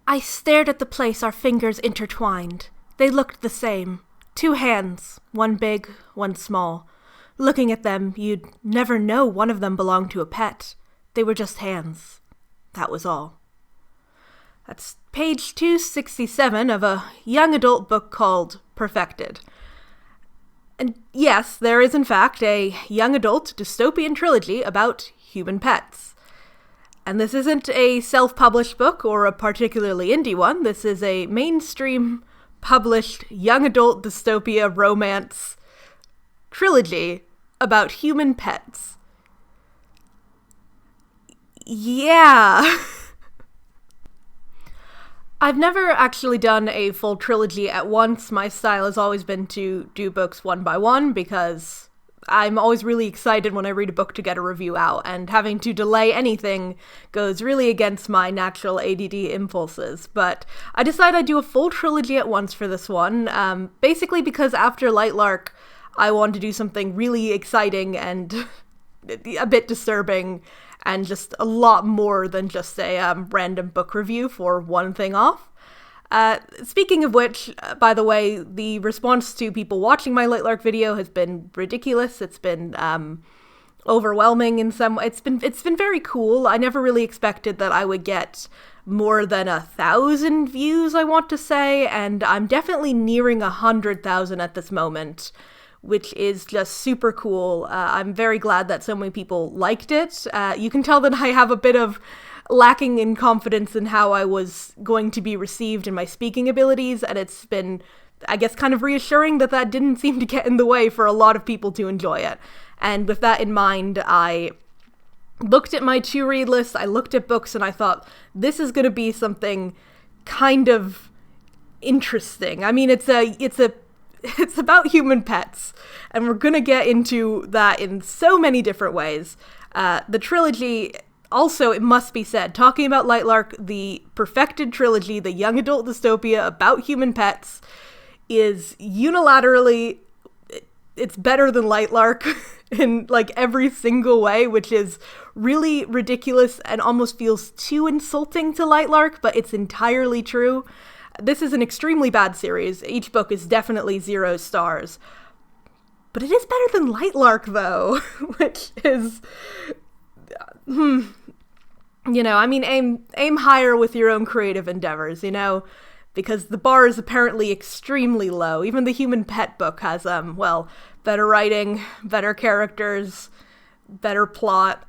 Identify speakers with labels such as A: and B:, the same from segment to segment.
A: I stared at the place our fingers intertwined. They looked the same. 2 hands, one big, one small. Looking at them, you'd never know one of them belonged to a pet. They were just hands. That was all. That's page 267 of a young adult book called Perfected. And yes, there is in fact a young adult dystopian trilogy about human pets. And this isn't a self-published book or a particularly indie one. This is a mainstream published young adult dystopia romance trilogy about human pets. Yeah. I've never actually done a full trilogy at once. My style has always been to do books one by one because I'm always really excited when I read a book to get a review out, and having to delay anything goes really against my natural ADD impulses. But I decided I'd do a full trilogy at once for this one, basically because after Lightlark, I wanted to do something really exciting and a bit disturbing, and just a lot more than just a random book review for one thing off. Speaking of which, by the way, the response to people watching my Lightlark video has been ridiculous. It's been overwhelming in some way. It's been very cool. I never really expected that I would get more than 1,000 views, I want to say, and I'm definitely nearing 100,000 at this moment, which is just super cool. I'm very glad that so many people liked it. You can tell that I have a bit of lacking in confidence in how I was going to be received in my speaking abilities, and it's been, I guess, kind of reassuring that that didn't seem to get in the way for a lot of people to enjoy it. And with that in mind, I looked at my to-read list, I looked at books, and I thought, this is going to be something kind of interesting. I mean, it's about human pets, and we're gonna get into that in so many different ways. The trilogy, also, it must be said, talking about Lightlark, the Perfected trilogy, the young adult dystopia about human pets, is unilaterally, it's better than Lightlark in like every single way, which is really ridiculous and almost feels too insulting to Lightlark, but it's entirely true. This is an extremely bad series. Each book is definitely 0 stars. But it is better than Lightlark, though, which is, you know, I mean, aim higher with your own creative endeavors, you know, because the bar is apparently extremely low. Even the human pet book has, well, better writing, better characters, better plot,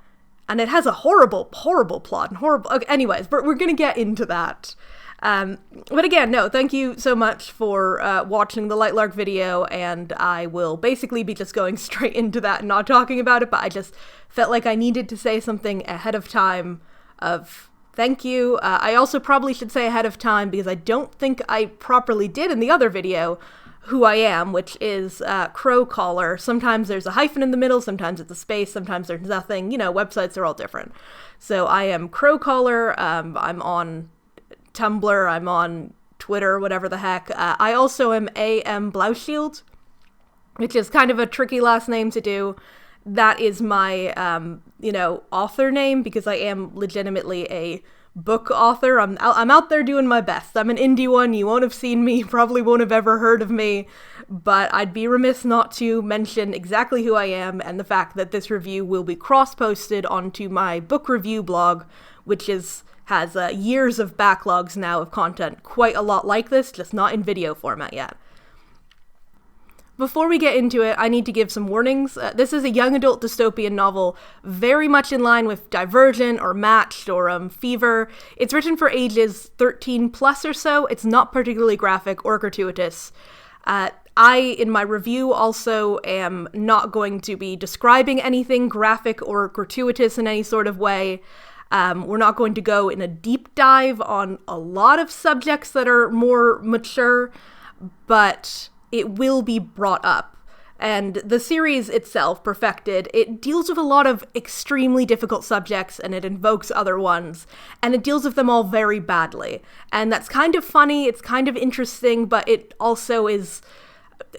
A: and it has a horrible, horrible plot and horrible, okay, anyways, but we're gonna get into that. But again, no, thank you so much for watching the Lightlark video, and I will basically be just going straight into that and not talking about it, but I just felt like I needed to say something ahead of time of thank you. I also probably should say ahead of time, because I don't think I properly did in the other video, who I am, which is Crow Caller. Sometimes there's a hyphen in the middle, sometimes it's a space, sometimes there's nothing. You know, websites are all different. So I am Crow Caller. I'm on Tumblr, I'm on Twitter, whatever the heck. I also am A.M. Blauschild, which is kind of a tricky last name to do. That is my, you know, author name, because I am legitimately a book author. I'm out there doing my best. I'm an indie one. You won't have seen me, probably won't have ever heard of me, but I'd be remiss not to mention exactly who I am and the fact that this review will be cross-posted onto my book review blog, which has years of backlogs now of content, quite a lot like this, just not in video format yet. Before we get into it, I need to give some warnings. This is a young adult dystopian novel, very much in line with Divergent or Matched or Fever. It's written for ages 13 plus or so. It's not particularly graphic or gratuitous. I, in my review, also am not going to be describing anything graphic or gratuitous in any sort of way. We're not going to go in a deep dive on a lot of subjects that are more mature, but it will be brought up. And the series itself, Perfected, it deals with a lot of extremely difficult subjects, and it invokes other ones, and it deals with them all very badly. And that's kind of funny, it's kind of interesting, but it also is,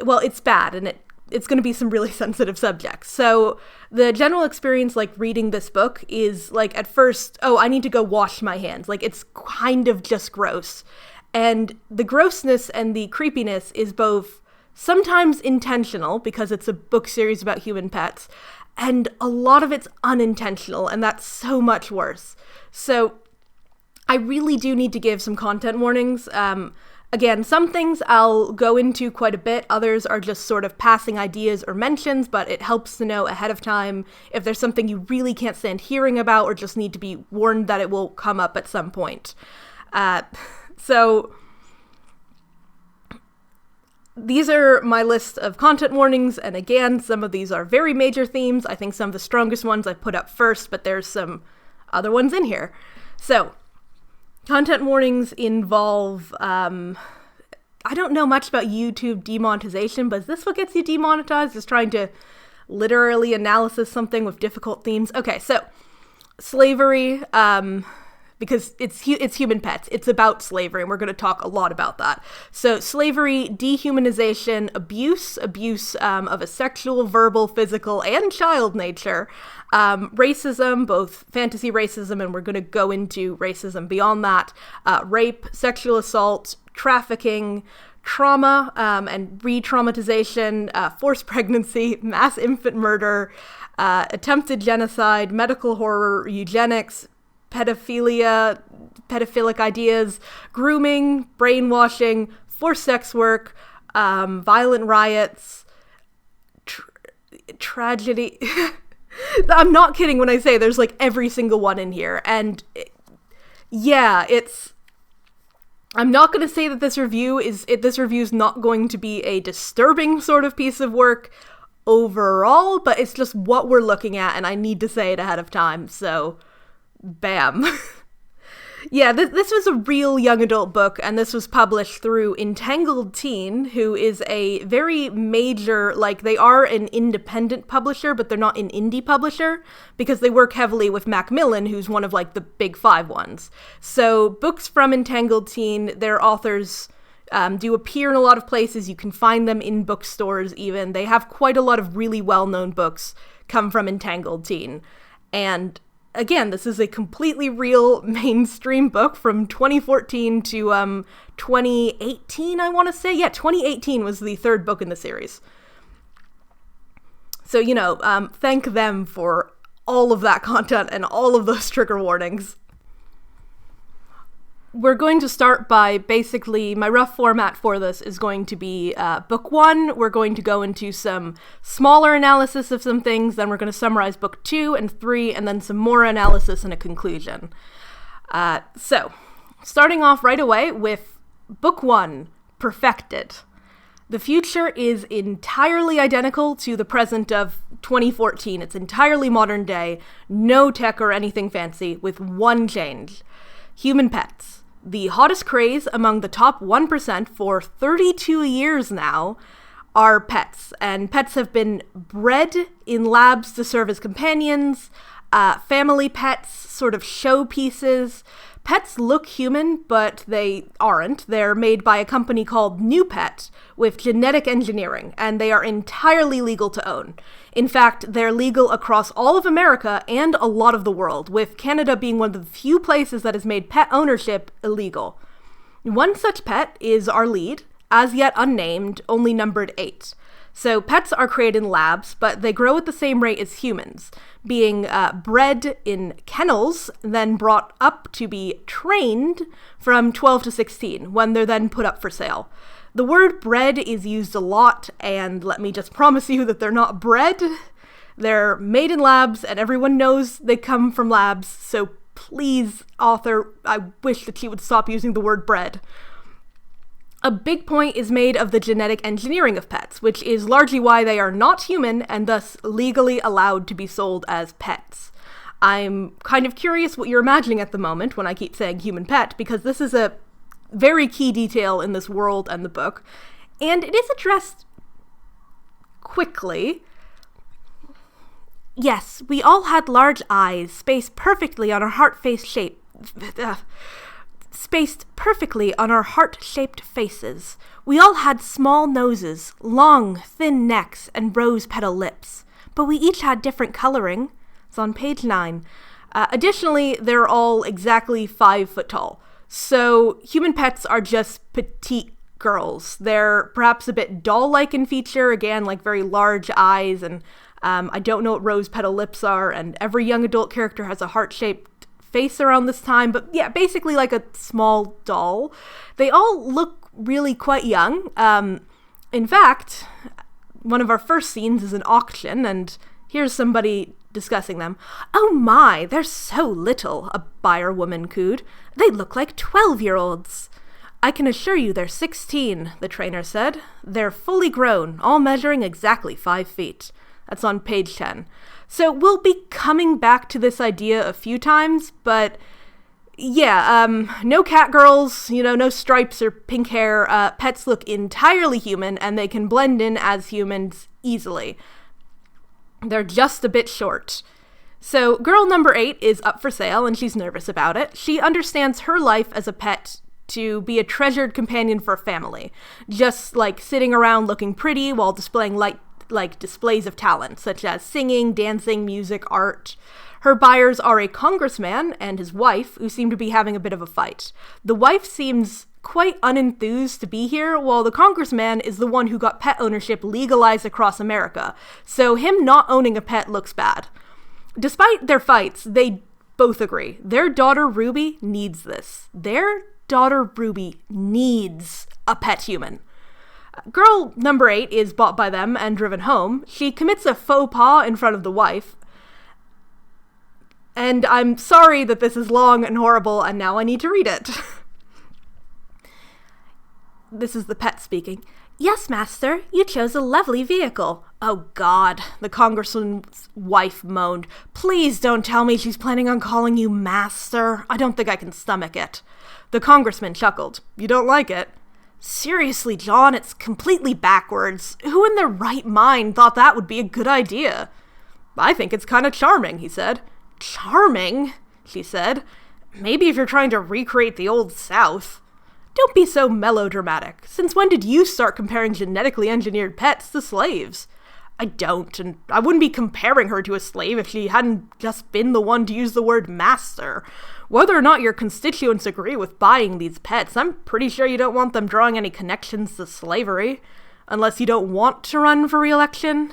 A: well, it's bad, and it it's going to be some really sensitive subjects. So the general experience, like, reading this book is, like, at first, oh, I need to go wash my hands. Like, it's kind of just gross. And the grossness and the creepiness is both sometimes intentional, because it's a book series about human pets, and a lot of it's unintentional, and that's so much worse. So I really do need to give some content warnings. Again, some things I'll go into quite a bit, others are just sort of passing ideas or mentions, but it helps to know ahead of time if there's something you really can't stand hearing about or just need to be warned that it will come up at some point. So these are my list of content warnings, and again, some of these are very major themes. I think some of the strongest ones I put up first, but there's some other ones in here. So content warnings involve, I don't know much about YouTube demonetization, but is this what gets you demonetized? Is trying to literally analysis something with difficult themes? Okay, so slavery, because it's human pets. It's about slavery, and we're going to talk a lot about that. So slavery, dehumanization, abuse of a sexual, verbal, physical, and child nature, racism, both fantasy racism, and we're going to go into racism beyond that, rape, sexual assault, trafficking, trauma and re-traumatization, forced pregnancy, mass infant murder, attempted genocide, medical horror, eugenics, pedophilia, pedophilic ideas, grooming, brainwashing, forced sex work, violent riots, tragedy. I'm not kidding when I say there's like every single one in here. And I'm not going to say that this review is not going to be a disturbing sort of piece of work overall, but it's just what we're looking at, and I need to say it ahead of time, so bam. Yeah, this was a real young adult book, and this was published through Entangled Teen, who is a very major, like, they are an independent publisher, but they're not an indie publisher, because they work heavily with Macmillan, who's one of, like, the big five ones. So, books from Entangled Teen, their authors do appear in a lot of places. You can find them in bookstores even. They have quite a lot of really well-known books come from Entangled Teen. And again, this is a completely real mainstream book from 2014 to 2018, I want to say. Yeah, 2018 was the third book in the series. So, thank them for all of that content and all of those trigger warnings. We're going to start by basically, my rough format for this is going to be book one. We're going to go into some smaller analysis of some things, then we're going to summarize book 2 and 3, and then some more analysis and a conclusion. So, starting off right away with book 1, Perfected. The future is entirely identical to the present of 2014. It's entirely modern day, no tech or anything fancy, with one change. Human pets. The hottest craze among the top 1% for 32 years now are pets, and pets have been bred in labs to serve as companions, family pets, sort of showpieces. Pets look human, but they aren't. They're made by a company called New Pet with genetic engineering, and they are entirely legal to own. In fact, they're legal across all of America and a lot of the world, with Canada being one of the few places that has made pet ownership illegal. One such pet is our lead, as yet unnamed, only numbered 8. So pets are created in labs, but they grow at the same rate as humans, being bred in kennels, then brought up to be trained from 12 to 16, when they're then put up for sale. The word bred is used a lot, and let me just promise you that they're not bred. They're made in labs, and everyone knows they come from labs, so please, author, I wish that you would stop using the word bred. A big point is made of the genetic engineering of pets, which is largely why they are not human and thus legally allowed to be sold as pets. I'm kind of curious what you're imagining at the moment when I keep saying human pet, because this is a very key detail in this world and the book, and it is addressed quickly. Yes, we all had large eyes, spaced perfectly on our heart-face shape. spaced perfectly on our heart-shaped faces. We all had small noses, long, thin necks, and rose-petal lips. But we each had different coloring. It's on page 9. Additionally, they're all exactly 5 foot tall. So human pets are just petite girls. They're perhaps a bit doll-like in feature, again, like very large eyes, and I don't know what rose-petal lips are, and every young adult character has a heart-shaped face around this time, but yeah, basically like a small doll. They all look really quite young. In fact, one of our first scenes is an auction, and here's somebody discussing them. "Oh my, they're so little," a buyer woman cooed. "They look like 12-year-olds. "I can assure you they're 16, the trainer said. "They're fully grown, all measuring exactly 5 feet. That's on page 10. So we'll be coming back to this idea a few times, but yeah, no cat girls, no stripes or pink hair. Pets look entirely human, and they can blend in as humans easily. They're just a bit short. So girl number 8 is up for sale, and she's nervous about it. She understands her life as a pet to be a treasured companion for a family, just like sitting around looking pretty while displaying like displays of talent, such as singing, dancing, music, art. Her buyers are a congressman and his wife, who seem to be having a bit of a fight. The wife seems quite unenthused to be here, while the congressman is the one who got pet ownership legalized across America, so him not owning a pet looks bad. Despite their fights, they both agree. Their daughter Ruby needs this. Their daughter Ruby needs a pet human. Girl number 8 is bought by them and driven home. She commits a faux pas in front of the wife. And I'm sorry that this is long and horrible, and now I need to read it. This is the pet speaking. "Yes, master, you chose a lovely vehicle." "Oh God," the congressman's wife moaned. "Please don't tell me she's planning on calling you master. I don't think I can stomach it." The congressman chuckled. "You don't like it?" "Seriously, John, it's completely backwards. Who in their right mind thought that would be a good idea?" "I think it's kind of charming," he said. "Charming?" she said. "Maybe if you're trying to recreate the old South." "Don't be so melodramatic. Since when did you start comparing genetically engineered pets to slaves?" "I don't, and I wouldn't be comparing her to a slave if she hadn't just been the one to use the word master. Whether or not your constituents agree with buying these pets, I'm pretty sure you don't want them drawing any connections to slavery. Unless you don't want to run for re-election."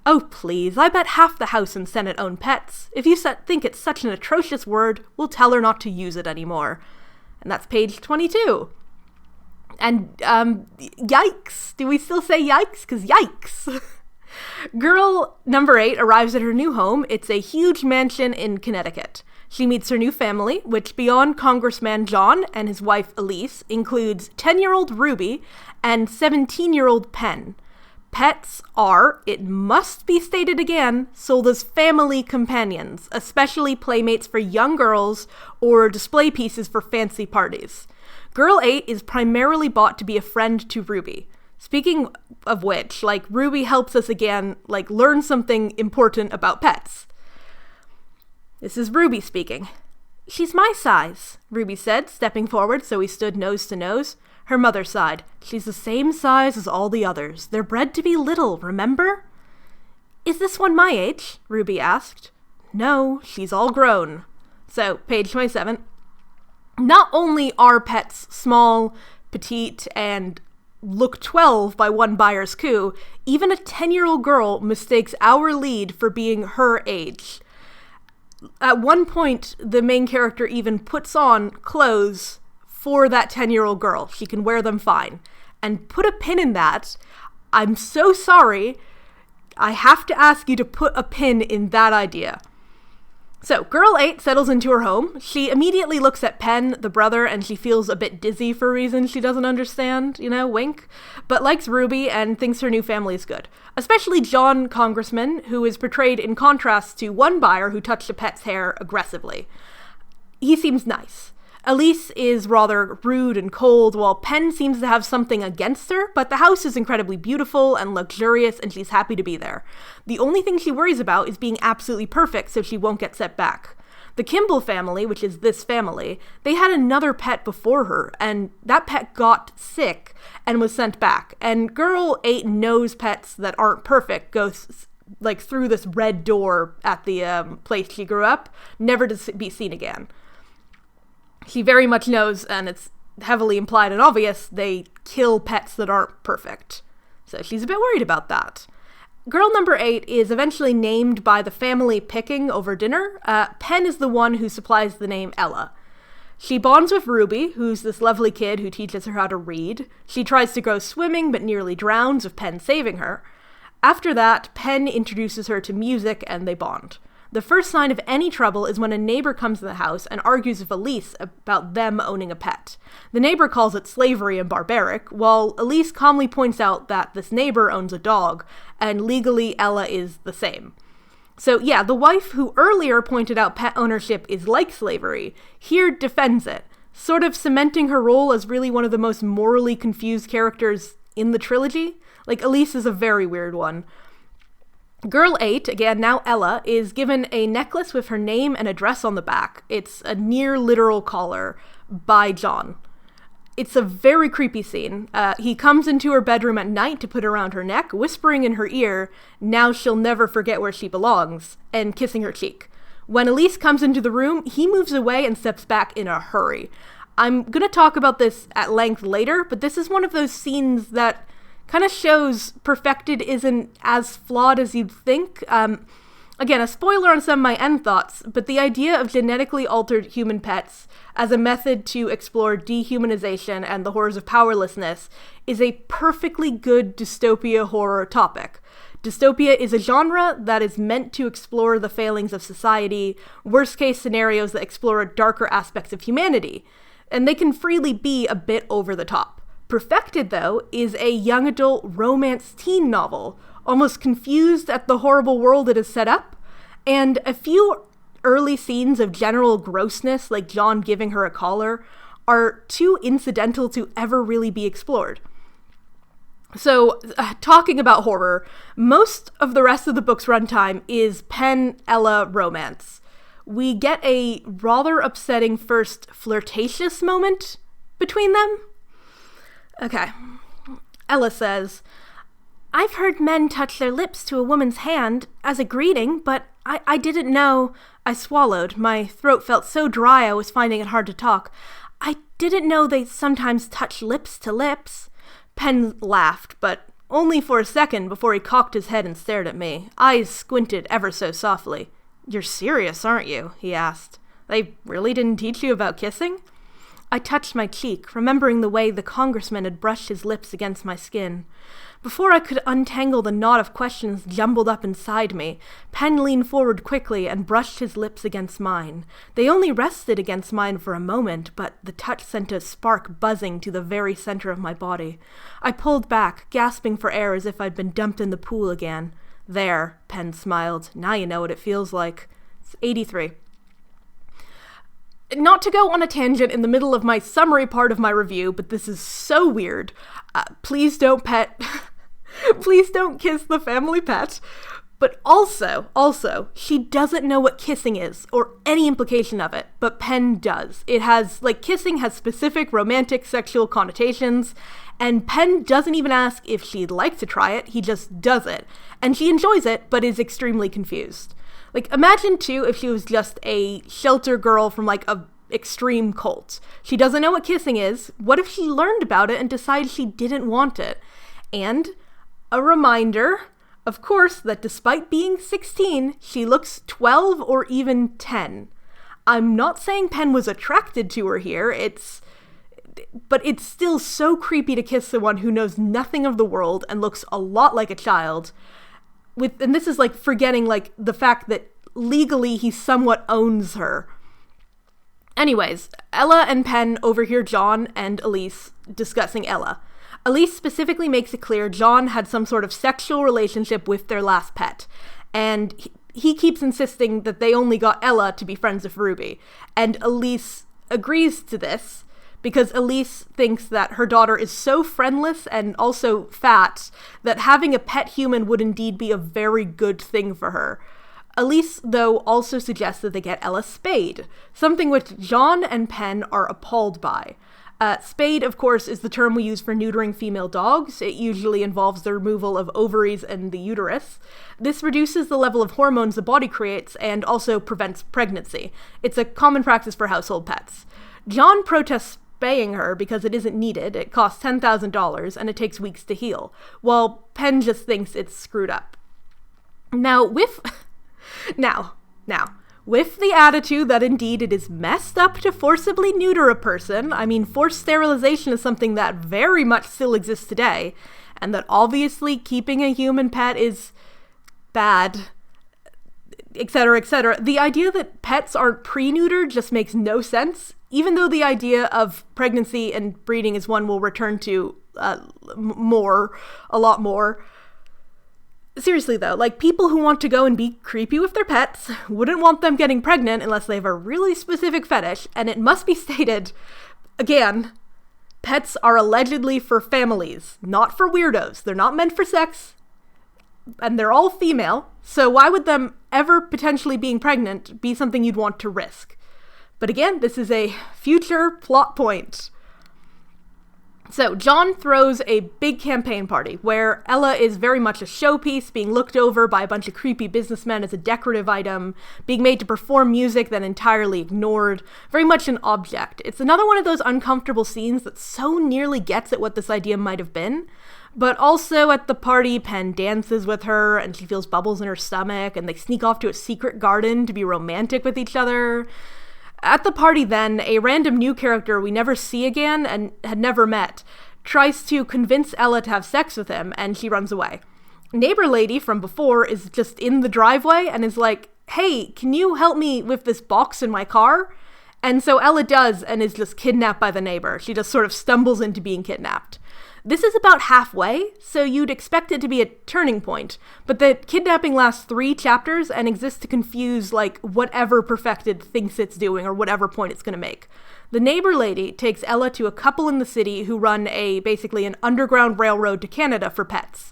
A: "Oh, please, I bet half the House and Senate own pets. If you think it's such an atrocious word, we'll tell her not to use it anymore." And that's page 22. And, yikes. Do we still say yikes? 'Cause yikes. Girl number 8 arrives at her new home. It's a huge mansion in Connecticut. She meets her new family, which beyond Congressman John and his wife Elise, includes 10-year-old Ruby and 17-year-old Penn. Pets are, it must be stated again, sold as family companions, especially playmates for young girls or display pieces for fancy parties. Girl 8 is primarily bought to be a friend to Ruby. Speaking of which, Ruby helps us again, learn something important about pets. This is Ruby speaking. "She's my size," Ruby said, stepping forward so we stood nose to nose. Her mother sighed. "She's the same size as all the others. They're bred to be little, remember?" "Is this one my age?" Ruby asked. "No, she's all grown." So, page 27. Not only are pets small, petite, and look 12 by one buyer's coup, even a 10-year-old girl mistakes our lead for being her age. At one point, the main character even puts on clothes for that 10-year-old girl. She can wear them fine. And put a pin in that. I'm so sorry. I have to ask you to put a pin in that idea. So, girl 8 settles into her home. She immediately looks at Penn, the brother, and she feels a bit dizzy for reasons she doesn't understand, wink, but likes Ruby and thinks her new family is good. Especially John Congressman, who is portrayed in contrast to one buyer who touched a pet's hair aggressively. He seems nice. Elise is rather rude and cold, while Penn seems to have something against her, but the house is incredibly beautiful and luxurious, and she's happy to be there. The only thing she worries about is being absolutely perfect so she won't get set back. The Kimball family, which is this family, they had another pet before her, and that pet got sick and was sent back. And girl 8 knows pets that aren't perfect go through this red door at the place she grew up, never to be seen again. She very much knows, and it's heavily implied and obvious, they kill pets that aren't perfect. So she's a bit worried about that. Girl number 8 is eventually named by the family picking over dinner. Penn is the one who supplies the name Ella. She bonds with Ruby, who's this lovely kid who teaches her how to read. She tries to go swimming, but nearly drowns, with Penn saving her. After that, Penn introduces her to music, and they bond. The first sign of any trouble is when a neighbor comes in the house and argues with Elise about them owning a pet. The neighbor calls it slavery and barbaric, while Elise calmly points out that this neighbor owns a dog, and legally Ella is the same. So yeah, the wife who earlier pointed out pet ownership is like slavery, here defends it, sort of cementing her role as really one of the most morally confused characters in the trilogy. Like, Elise is a very weird one. Girl 8, again now Ella, is given a necklace with her name and address on the back. It's a near literal collar by John. It's a very creepy scene. He comes into her bedroom at night to put it around her neck, whispering in her ear, "Now she'll never forget where she belongs," and kissing her cheek. When Elise comes into the room, he moves away and steps back in a hurry. I'm gonna talk about this at length later, but this is one of those scenes that kind of shows Perfected isn't as flawed as you'd think. Again, a spoiler on some of my end thoughts, but the idea of genetically altered human pets as a method to explore dehumanization and the horrors of powerlessness is a perfectly good dystopia horror topic. Dystopia is a genre that is meant to explore the failings of society, worst-case scenarios that explore darker aspects of humanity, and they can freely be a bit over the top. Perfected, though, is a young adult romance teen novel, almost confused at the horrible world it has set up, and a few early scenes of general grossness, like John giving her a collar, are too incidental to ever really be explored. So, talking about horror, most of the rest of the book's runtime is Penn-Ella romance. We get a rather upsetting first flirtatious moment between them. Okay. Ella says, "I've heard men touch their lips to a woman's hand as a greeting, but I didn't know." I swallowed. My throat felt so dry I was finding it hard to talk. "I didn't know they sometimes touch lips to lips." Penn laughed, but only for a second before he cocked his head and stared at me, eyes squinted ever so softly. "You're serious, aren't you?" he asked. "They really didn't teach you about kissing?" I touched my cheek, remembering the way the congressman had brushed his lips against my skin. Before I could untangle the knot of questions jumbled up inside me, Penn leaned forward quickly and brushed his lips against mine. They only rested against mine for a moment, but the touch sent a spark buzzing to the very center of my body. I pulled back, gasping for air as if I'd been dumped in the pool again. "There," Penn smiled. "Now you know what it feels like." It's 83. Not to go on a tangent in the middle of my summary part of my review, but this is so weird. Please don't pet. Please don't kiss the family pet. But also, she doesn't know what kissing is, or any implication of it, but Penn does. It has, kissing has specific romantic sexual connotations, and Penn doesn't even ask if she'd like to try it, he just does it. And she enjoys it, but is extremely confused. Imagine, too, if she was just a shelter girl from, a extreme cult. She doesn't know what kissing is. What if she learned about it and decided she didn't want it? And a reminder, of course, that despite being 16, she looks 12 or even 10. I'm not saying Penn was attracted to her here, but it's still so creepy to kiss someone who knows nothing of the world and looks a lot like a child. And this is forgetting the fact that legally he somewhat owns her. Anyways, Ella and Penn overhear John and Elise discussing Ella. Elise specifically makes it clear John had some sort of sexual relationship with their last pet, and he keeps insisting that they only got Ella to be friends with Ruby. And Elise agrees to this, because Elise thinks that her daughter is so friendless and also fat that having a pet human would indeed be a very good thing for her. Elise, though, also suggests that they get Ella spayed, something which John and Penn are appalled by. Spayed, of course, is the term we use for neutering female dogs. It usually involves the removal of ovaries and the uterus. This reduces the level of hormones the body creates and also prevents pregnancy. It's a common practice for household pets. John protests spaying her because it isn't needed. It costs $10,000 and it takes weeks to heal, while Penn just thinks it's screwed up. Now, with the attitude that indeed it is messed up to forcibly neuter a person, I mean, forced sterilization is something that very much still exists today, and that obviously keeping a human pet is bad, etc., etc. The idea that pets aren't pre-neutered just makes no sense, even though the idea of pregnancy and breeding is one we'll return to a lot more. Seriously though, like, people who want to go and be creepy with their pets wouldn't want them getting pregnant unless they have a really specific fetish, and it must be stated, again, pets are allegedly for families, not for weirdos. They're not meant for sex, and they're all female, so why would them ever potentially being pregnant be something you'd want to risk? But again, this is a future plot point. So, John throws a big campaign party where Ella is very much a showpiece, being looked over by a bunch of creepy businessmen as a decorative item, being made to perform music then entirely ignored, very much an object. It's another one of those uncomfortable scenes that so nearly gets at what this idea might have been, but also at the party, Penn dances with her and she feels bubbles in her stomach, and they sneak off to a secret garden to be romantic with each other. At the party then, a random new character we never see again and had never met tries to convince Ella to have sex with him, and she runs away. Neighbor lady from before is just in the driveway and is like, "Hey, can you help me with this box in my car?" And so Ella does and is just kidnapped by the neighbor. She just sort of stumbles into being kidnapped. This is about halfway, so you'd expect it to be a turning point, but the kidnapping lasts 3 chapters and exists to confuse, like, whatever Perfected thinks it's doing or whatever point it's going to make. The neighbor lady takes Ella to a couple in the city who run basically an underground railroad to Canada for pets.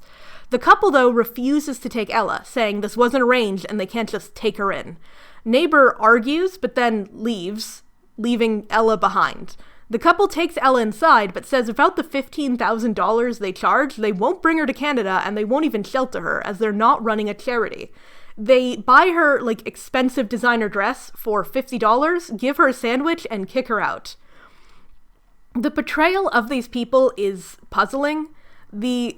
A: The couple, though, refuses to take Ella, saying this wasn't arranged and they can't just take her in. Neighbor argues, but then leaves, leaving Ella behind. The couple takes Ella inside, but says without the $15,000 they charge, they won't bring her to Canada and they won't even shelter her, as they're not running a charity. They buy her, like, expensive designer dress for $50, give her a sandwich, and kick her out. The portrayal of these people is puzzling. The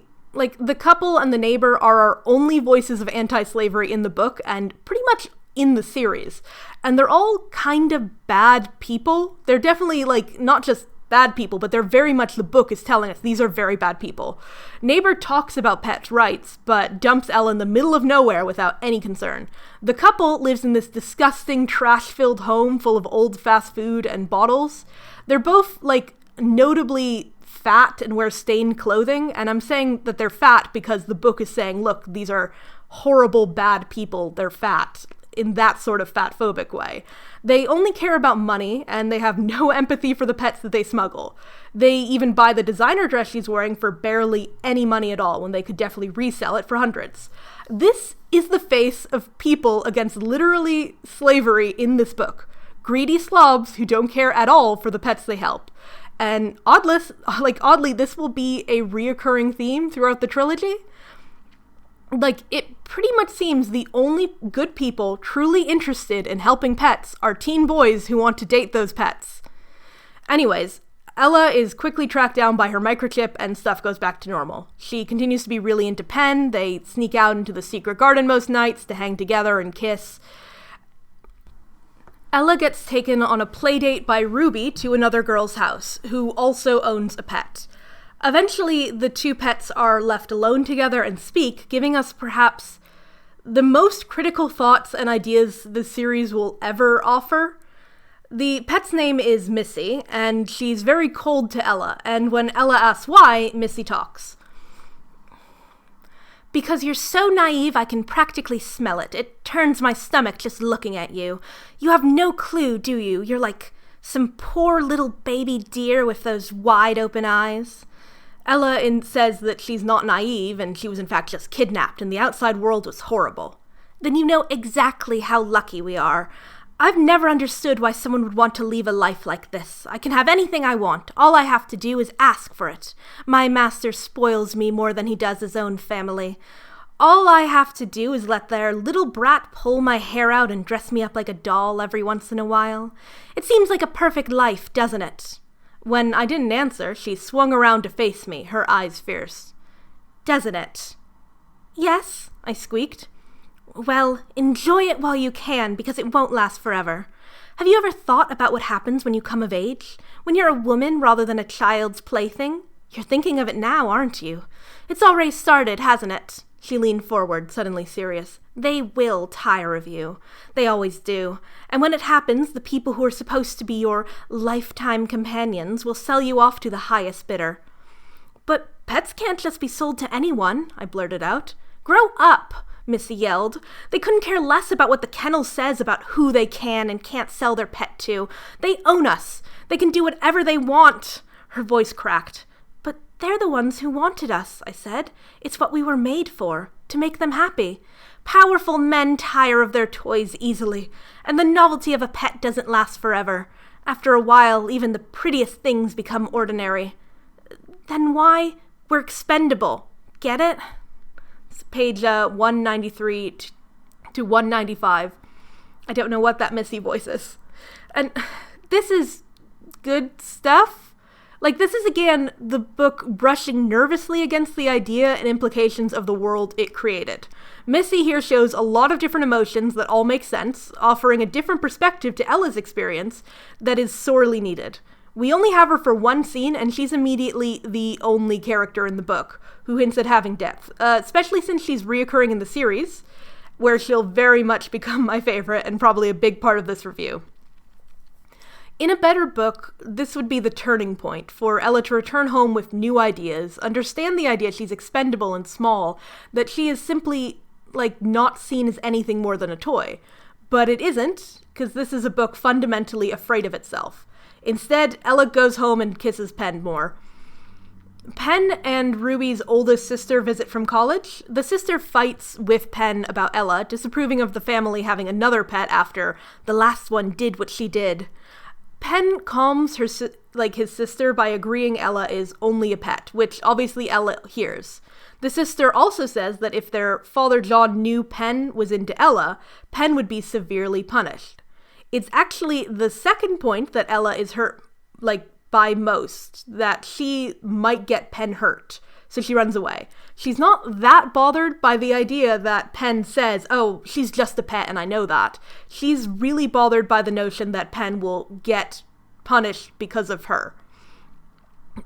A: couple and the neighbor are our only voices of anti-slavery in the book, and pretty much in the series. And they're all kind of bad people. They're definitely, like, not just bad people, but they're very much, the book is telling us these are very bad people. Neighbor talks about pets' rights, but dumps Ella in the middle of nowhere without any concern. The couple lives in this disgusting, trash-filled home full of old fast food and bottles. They're both, like, notably fat and wear stained clothing, and I'm saying that they're fat because the book is saying, look, these are horrible, bad people, they're fat, in that sort of fat-phobic way. They only care about money, and they have no empathy for the pets that they smuggle. They even buy the designer dress she's wearing for barely any money at all, when they could definitely resell it for hundreds. This is the face of people against literally slavery in this book. Greedy slobs who don't care at all for the pets they help. And oddly, this will be a reoccurring theme throughout the trilogy. Like, it pretty much seems the only good people truly interested in helping pets are teen boys who want to date those pets. Anyways, Ella is quickly tracked down by her microchip and stuff goes back to normal. She continues to be really into Penn. They sneak out into the secret garden most nights to hang together and kiss. Ella gets taken on a playdate by Ruby to another girl's house, who also owns a pet. Eventually, the two pets are left alone together and speak, giving us perhaps the most critical thoughts and ideas the series will ever offer. The pet's name is Missy, and she's very cold to Ella, and when Ella asks why, Missy talks. "Because you're so naive, I can practically smell it. It turns my stomach just looking at you. You have no clue, do you? You're like some poor little baby deer with those wide open eyes." Ella says that she's not naive, and she was in fact just kidnapped, and the outside world was horrible. Then you know exactly how lucky we are. I've never understood why someone would want to leave a life like this. I can have anything I want. All I have to do is ask for it. My master spoils me more than he does his own family. All I have to do is let their little brat pull my hair out and dress me up like a doll every once in a while. It seems like a perfect life, doesn't it? When I didn't answer, she swung around to face me, her eyes fierce. Doesn't it? Yes, I squeaked. Well, enjoy it while you can, because it won't last forever. Have you ever thought about what happens when you come of age? When you're a woman rather than a child's plaything? You're thinking of it now, aren't you? It's already started, hasn't it? She leaned forward, suddenly serious. They will tire of you. They always do. And when it happens, the people who are supposed to be your lifetime companions will sell you off to the highest bidder. But pets can't just be sold to anyone, I blurted out. Grow up, Missy yelled. They couldn't care less about what the kennel says about who they can and can't sell their pet to. They own us. They can do whatever they want. Her voice cracked. But they're the ones who wanted us, I said. It's what we were made for, to make them happy. Powerful men tire of their toys easily, and the novelty of a pet doesn't last forever. After a while, even the prettiest things become ordinary. Then why? We're expendable. Get it? It's page 193 to 195. I don't know what that Missy voice is. And this is good stuff. Like, this is, again, the book brushing nervously against the idea and implications of the world it created. Missy here shows a lot of different emotions that all make sense, offering a different perspective to Ella's experience that is sorely needed. We only have her for one scene, and she's immediately the only character in the book who hints at having depth, especially since she's reoccurring in the series, where she'll very much become my favorite and probably a big part of this review. In a better book, this would be the turning point for Ella to return home with new ideas, understand the idea she's expendable and small, that she is simply, not seen as anything more than a toy. But it isn't, because this is a book fundamentally afraid of itself. Instead, Ella goes home and kisses Penn more. Penn and Ruby's oldest sister visit from college. The sister fights with Penn about Ella, disapproving of the family having another pet after the last one did what she did. Penn calms his sister by agreeing Ella is only a pet, which obviously Ella hears. The sister also says that if their father John knew Penn was into Ella, Penn would be severely punished. It's actually the second point that Ella is hurt, by most, that she might get Penn hurt, so she runs away. She's not that bothered by the idea that Penn says, oh, she's just a pet and I know that. She's really bothered by the notion that Penn will get punished because of her.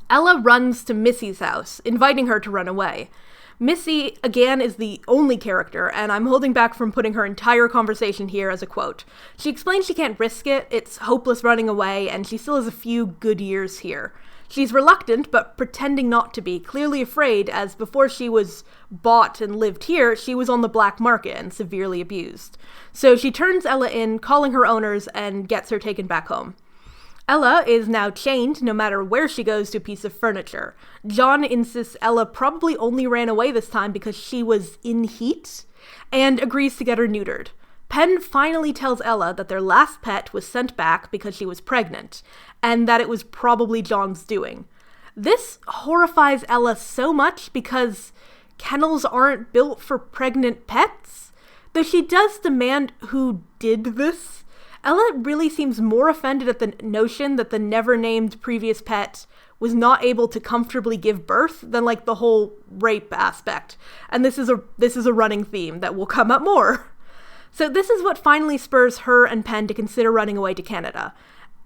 A: Ella runs to Missy's house, inviting her to run away. Missy, again, is the only character, and I'm holding back from putting her entire conversation here as a quote. She explains she can't risk it, it's hopeless running away, and she still has a few good years here. She's reluctant, but pretending not to be, clearly afraid, as before she was bought and lived here, she was on the black market and severely abused. So she turns Ella in, calling her owners, and gets her taken back home. Ella is now chained no matter where she goes to a piece of furniture. John insists Ella probably only ran away this time because she was in heat, and agrees to get her neutered. Penn finally tells Ella that their last pet was sent back because she was pregnant, and that it was probably John's doing. This horrifies Ella so much because kennels aren't built for pregnant pets. Though she does demand who did this, Ella really seems more offended at the notion that the never-named previous pet was not able to comfortably give birth than the whole rape aspect. And this is a running theme that will come up more. So this is what finally spurs her and Penn to consider running away to Canada.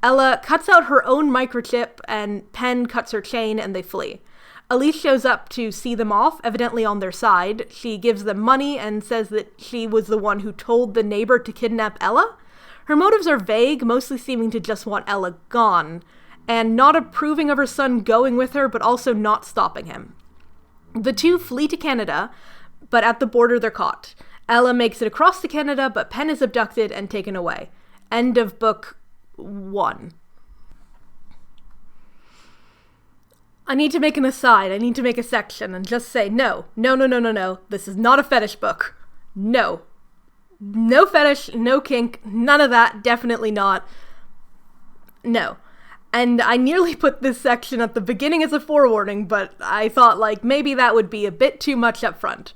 A: Ella cuts out her own microchip, and Penn cuts her chain, and they flee. Elise shows up to see them off, evidently on their side. She gives them money and says that she was the one who told the neighbor to kidnap Ella. Her motives are vague, mostly seeming to just want Ella gone, and not approving of her son going with her, but also not stopping him. The two flee to Canada, but at the border they're caught. Ella makes it across to Canada, but Penn is abducted and taken away. End of book 1. I need to make an aside. I need to make a section and just say, no. This is not a fetish book. No. No fetish, no kink, none of that, definitely not. No. And I nearly put this section at the beginning as a forewarning, but I thought, like, maybe that would be a bit too much up front.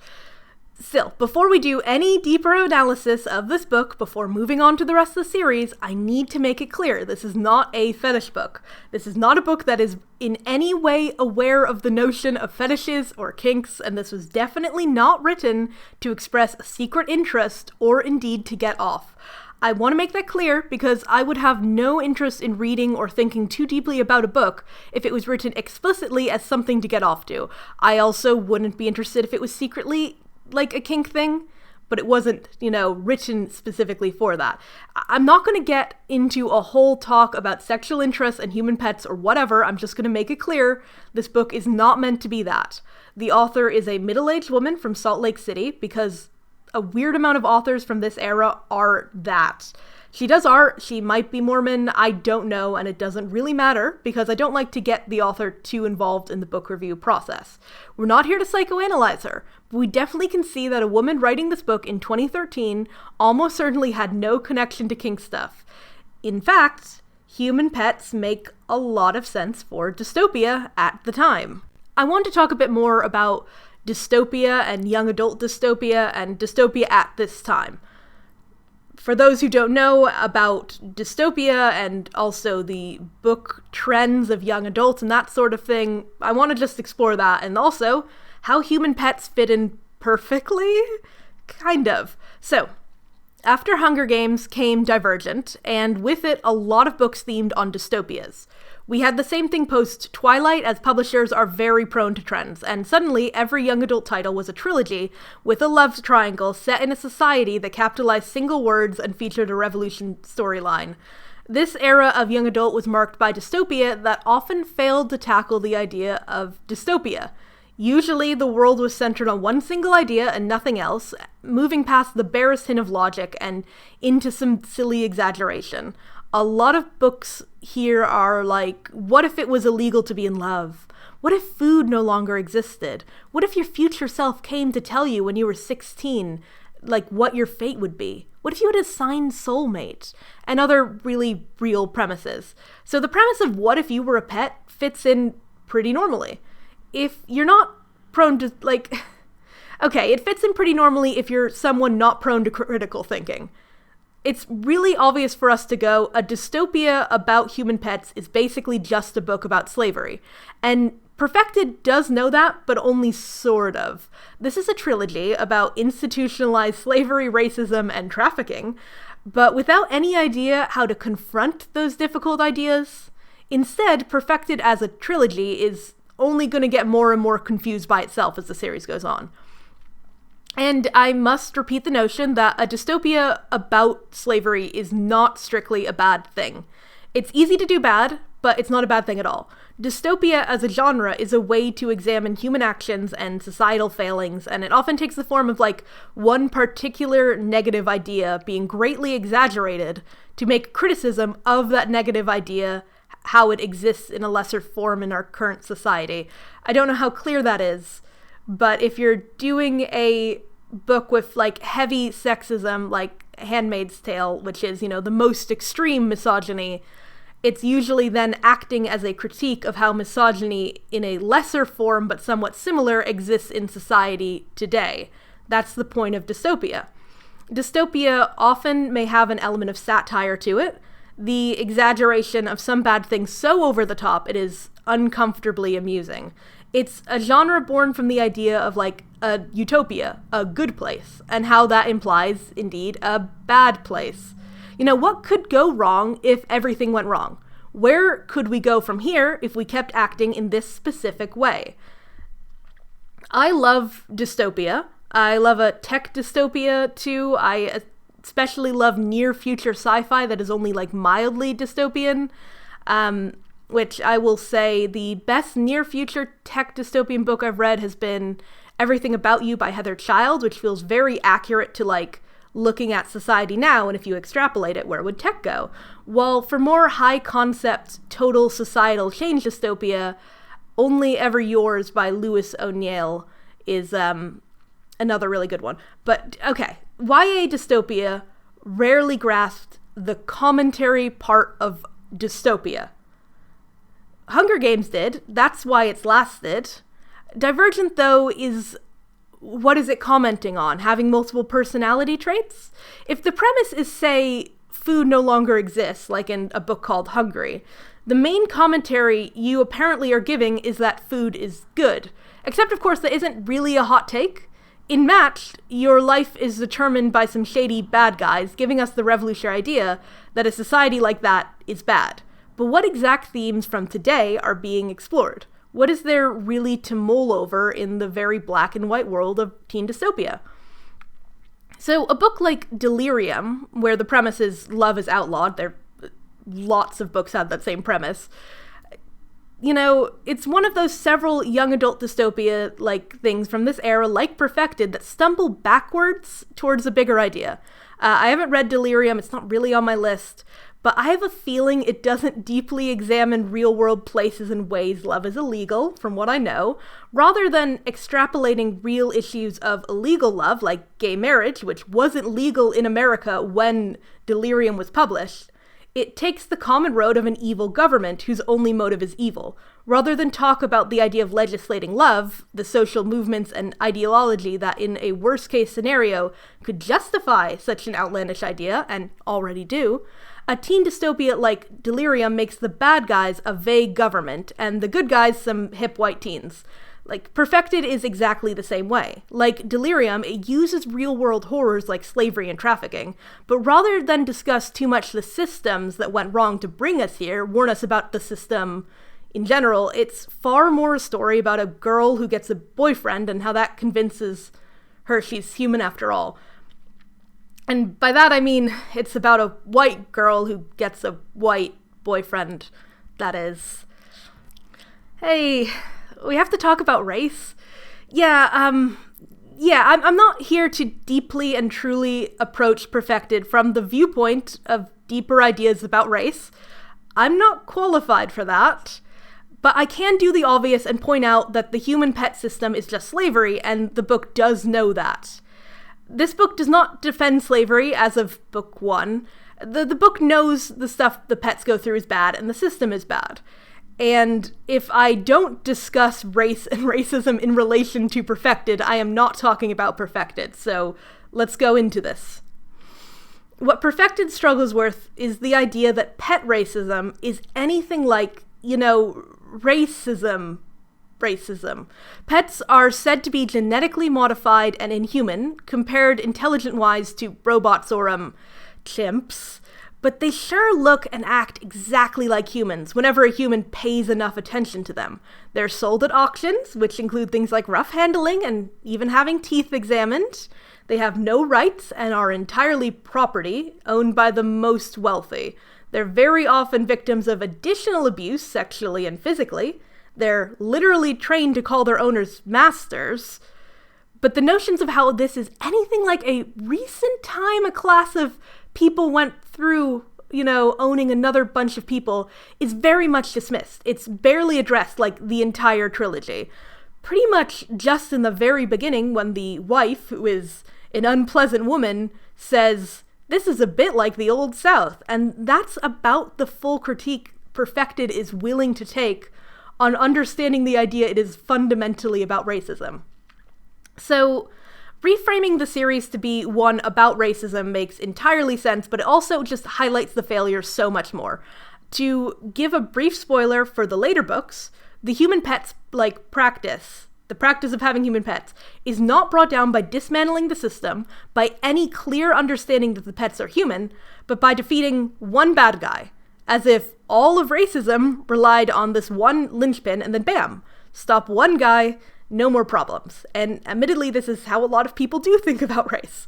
A: Still, before we do any deeper analysis of this book, before moving on to the rest of the series, I need to make it clear this is not a fetish book. This is not a book that is in any way aware of the notion of fetishes or kinks, and this was definitely not written to express a secret interest or indeed to get off. I want to make that clear because I would have no interest in reading or thinking too deeply about a book if it was written explicitly as something to get off to. I also wouldn't be interested if it was secretly like a kink thing, but it wasn't, written specifically for that. I'm not going to get into a whole talk about sexual interests and human pets or whatever. I'm just going to make it clear this book is not meant to be that. The author is a middle-aged woman from Salt Lake City because a weird amount of authors from this era are that. She does art, she might be Mormon, I don't know, and it doesn't really matter because I don't like to get the author too involved in the book review process. We're not here to psychoanalyze her, but we definitely can see that a woman writing this book in 2013 almost certainly had no connection to kink stuff. In fact, human pets make a lot of sense for dystopia at the time. I want to talk a bit more about dystopia and young adult dystopia and dystopia at this time. For those who don't know about dystopia and also the book trends of young adults and that sort of thing, I want to just explore that and also how human pets fit in perfectly, kind of. So, after Hunger Games came Divergent, and with it a lot of books themed on dystopias. We had the same thing post-Twilight, as publishers are very prone to trends, and suddenly every young adult title was a trilogy with a love triangle set in a society that capitalized single words and featured a revolution storyline. This era of young adult was marked by dystopia that often failed to tackle the idea of dystopia. Usually, the world was centered on one single idea and nothing else, moving past the barest hint of logic and into some silly exaggeration. A lot of books here are like, what if it was illegal to be in love? What if food no longer existed? What if your future self came to tell you when you were 16, like, what your fate would be? What if you had a signed soulmate? And other really real premises. So the premise of what if you were a pet fits in pretty normally. If you're not prone to, okay, it fits in pretty normally if you're someone not prone to critical thinking. It's really obvious for us to go, a dystopia about human pets is basically just a book about slavery. And Perfected does know that, but only sort of. This is a trilogy about institutionalized slavery, racism, and trafficking, but without any idea how to confront those difficult ideas. Instead, Perfected as a trilogy is only going to get more and more confused by itself as the series goes on. And I must repeat the notion that a dystopia about slavery is not strictly a bad thing. It's easy to do bad, but it's not a bad thing at all. Dystopia as a genre is a way to examine human actions and societal failings, and it often takes the form of one particular negative idea being greatly exaggerated to make criticism of that negative idea, how it exists in a lesser form in our current society. I don't know how clear that is, but if you're doing a book with heavy sexism like Handmaid's Tale, which is, the most extreme misogyny, it's usually then acting as a critique of how misogyny in a lesser form but somewhat similar exists in society today. That's the point of dystopia. Dystopia often may have an element of satire to it, the exaggeration of some bad thing so over the top it is uncomfortably amusing. It's a genre born from the idea of a utopia, a good place, and how that implies, indeed, a bad place. What could go wrong if everything went wrong? Where could we go from here if we kept acting in this specific way? I love dystopia. I love a tech dystopia too. I especially love near-future sci-fi that is only mildly dystopian. Which I will say the best near-future tech dystopian book I've read has been Everything About You by Heather Child, which feels very accurate to looking at society now, and if you extrapolate it, where would tech go? While for more high-concept, total societal change dystopia, Only Ever Yours by Louis O'Neill is another really good one. But, okay, YA dystopia rarely grasped the commentary part of dystopia. Hunger Games did. That's why it's lasted. Divergent, though, is... what is it commenting on? Having multiple personality traits? If the premise is, say, food no longer exists, like in a book called Hungry, the main commentary you apparently are giving is that food is good. Except, of course, that isn't really a hot take. In Matched, your life is determined by some shady bad guys, giving us the revolutionary idea that a society like that is bad. But what exact themes from today are being explored? What is there really to mull over in the very black and white world of teen dystopia? So a book like Delirium, where the premise is love is outlawed, lots of books have that same premise. You know, it's one of those several young adult dystopia-like things from this era, like Perfected, that stumble backwards towards a bigger idea. I haven't read Delirium, it's not really on my list, but I have a feeling it doesn't deeply examine real-world places and ways love is illegal, from what I know, rather than extrapolating real issues of illegal love, like gay marriage, which wasn't legal in America when Delirium was published. It takes the common road of an evil government whose only motive is evil, rather than talk about the idea of legislating love, the social movements and ideology that in a worst-case scenario could justify such an outlandish idea, and already do. A teen dystopia like Delirium makes the bad guys a vague government, and the good guys some hip white teens. Like, Perfected is exactly the same way. Like Delirium, it uses real-world horrors like slavery and trafficking, but rather than discuss too much the systems that went wrong to bring us here, warn us about the system in general, it's far more a story about a girl who gets a boyfriend and how that convinces her she's human after all. And by that I mean it's about a white girl who gets a white boyfriend, that is. Hey... we have to talk about race. I'm not here to deeply and truly approach Perfected from the viewpoint of deeper ideas about race. I'm not qualified for that. But I can do the obvious and point out that the human pet system is just slavery, and the book does know that. This book does not defend slavery as of book 1. The book knows the stuff the pets go through is bad, and the system is bad. And if I don't discuss race and racism in relation to Perfected, I am not talking about Perfected, so let's go into this. What Perfected struggles with is the idea that pet racism is anything like, racism. Pets are said to be genetically modified and inhuman, compared intelligent-wise to robots or, chimps. But they sure look and act exactly like humans whenever a human pays enough attention to them. They're sold at auctions, which include things like rough handling and even having teeth examined. They have no rights and are entirely property, owned by the most wealthy. They're very often victims of additional abuse, sexually and physically. They're literally trained to call their owners masters. But the notions of how this is anything like a recent time a class of people went through, owning another bunch of people is very much dismissed. It's barely addressed like the entire trilogy. Pretty much just in the very beginning when the wife, who is an unpleasant woman, says, "This is a bit like the Old South," and that's about the full critique Perfected is willing to take on understanding the idea it is fundamentally about racism. So, reframing the series to be one about racism makes entirely sense, but it also just highlights the failure so much more. To give a brief spoiler for the later books, the human pets, practice, the practice of having human pets, is not brought down by dismantling the system, by any clear understanding that the pets are human, but by defeating one bad guy, as if all of racism relied on this one linchpin, and then bam, stop one guy, no more problems. And admittedly, this is how a lot of people do think about race.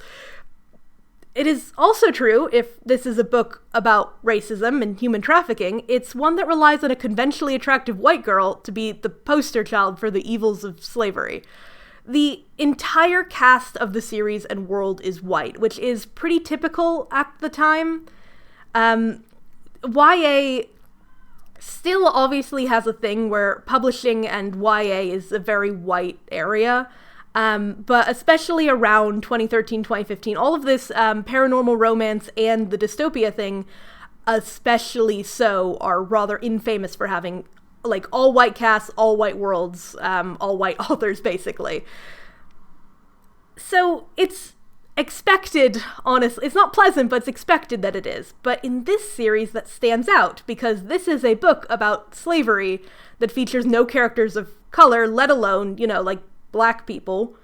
A: It is also true, if this is a book about racism and human trafficking, it's one that relies on a conventionally attractive white girl to be the poster child for the evils of slavery. The entire cast of the series and world is white, which is pretty typical at the time. YA still obviously has a thing where publishing and YA is a very white area. But especially around 2013, 2015, all of this paranormal romance and the dystopia thing, especially so, are rather infamous for having like all white casts, all white worlds, all white authors, basically. So it's expected, honestly. It's not pleasant, but it's expected that it is. But in this series, that stands out because this is a book about slavery that features no characters of color, let alone, like black people,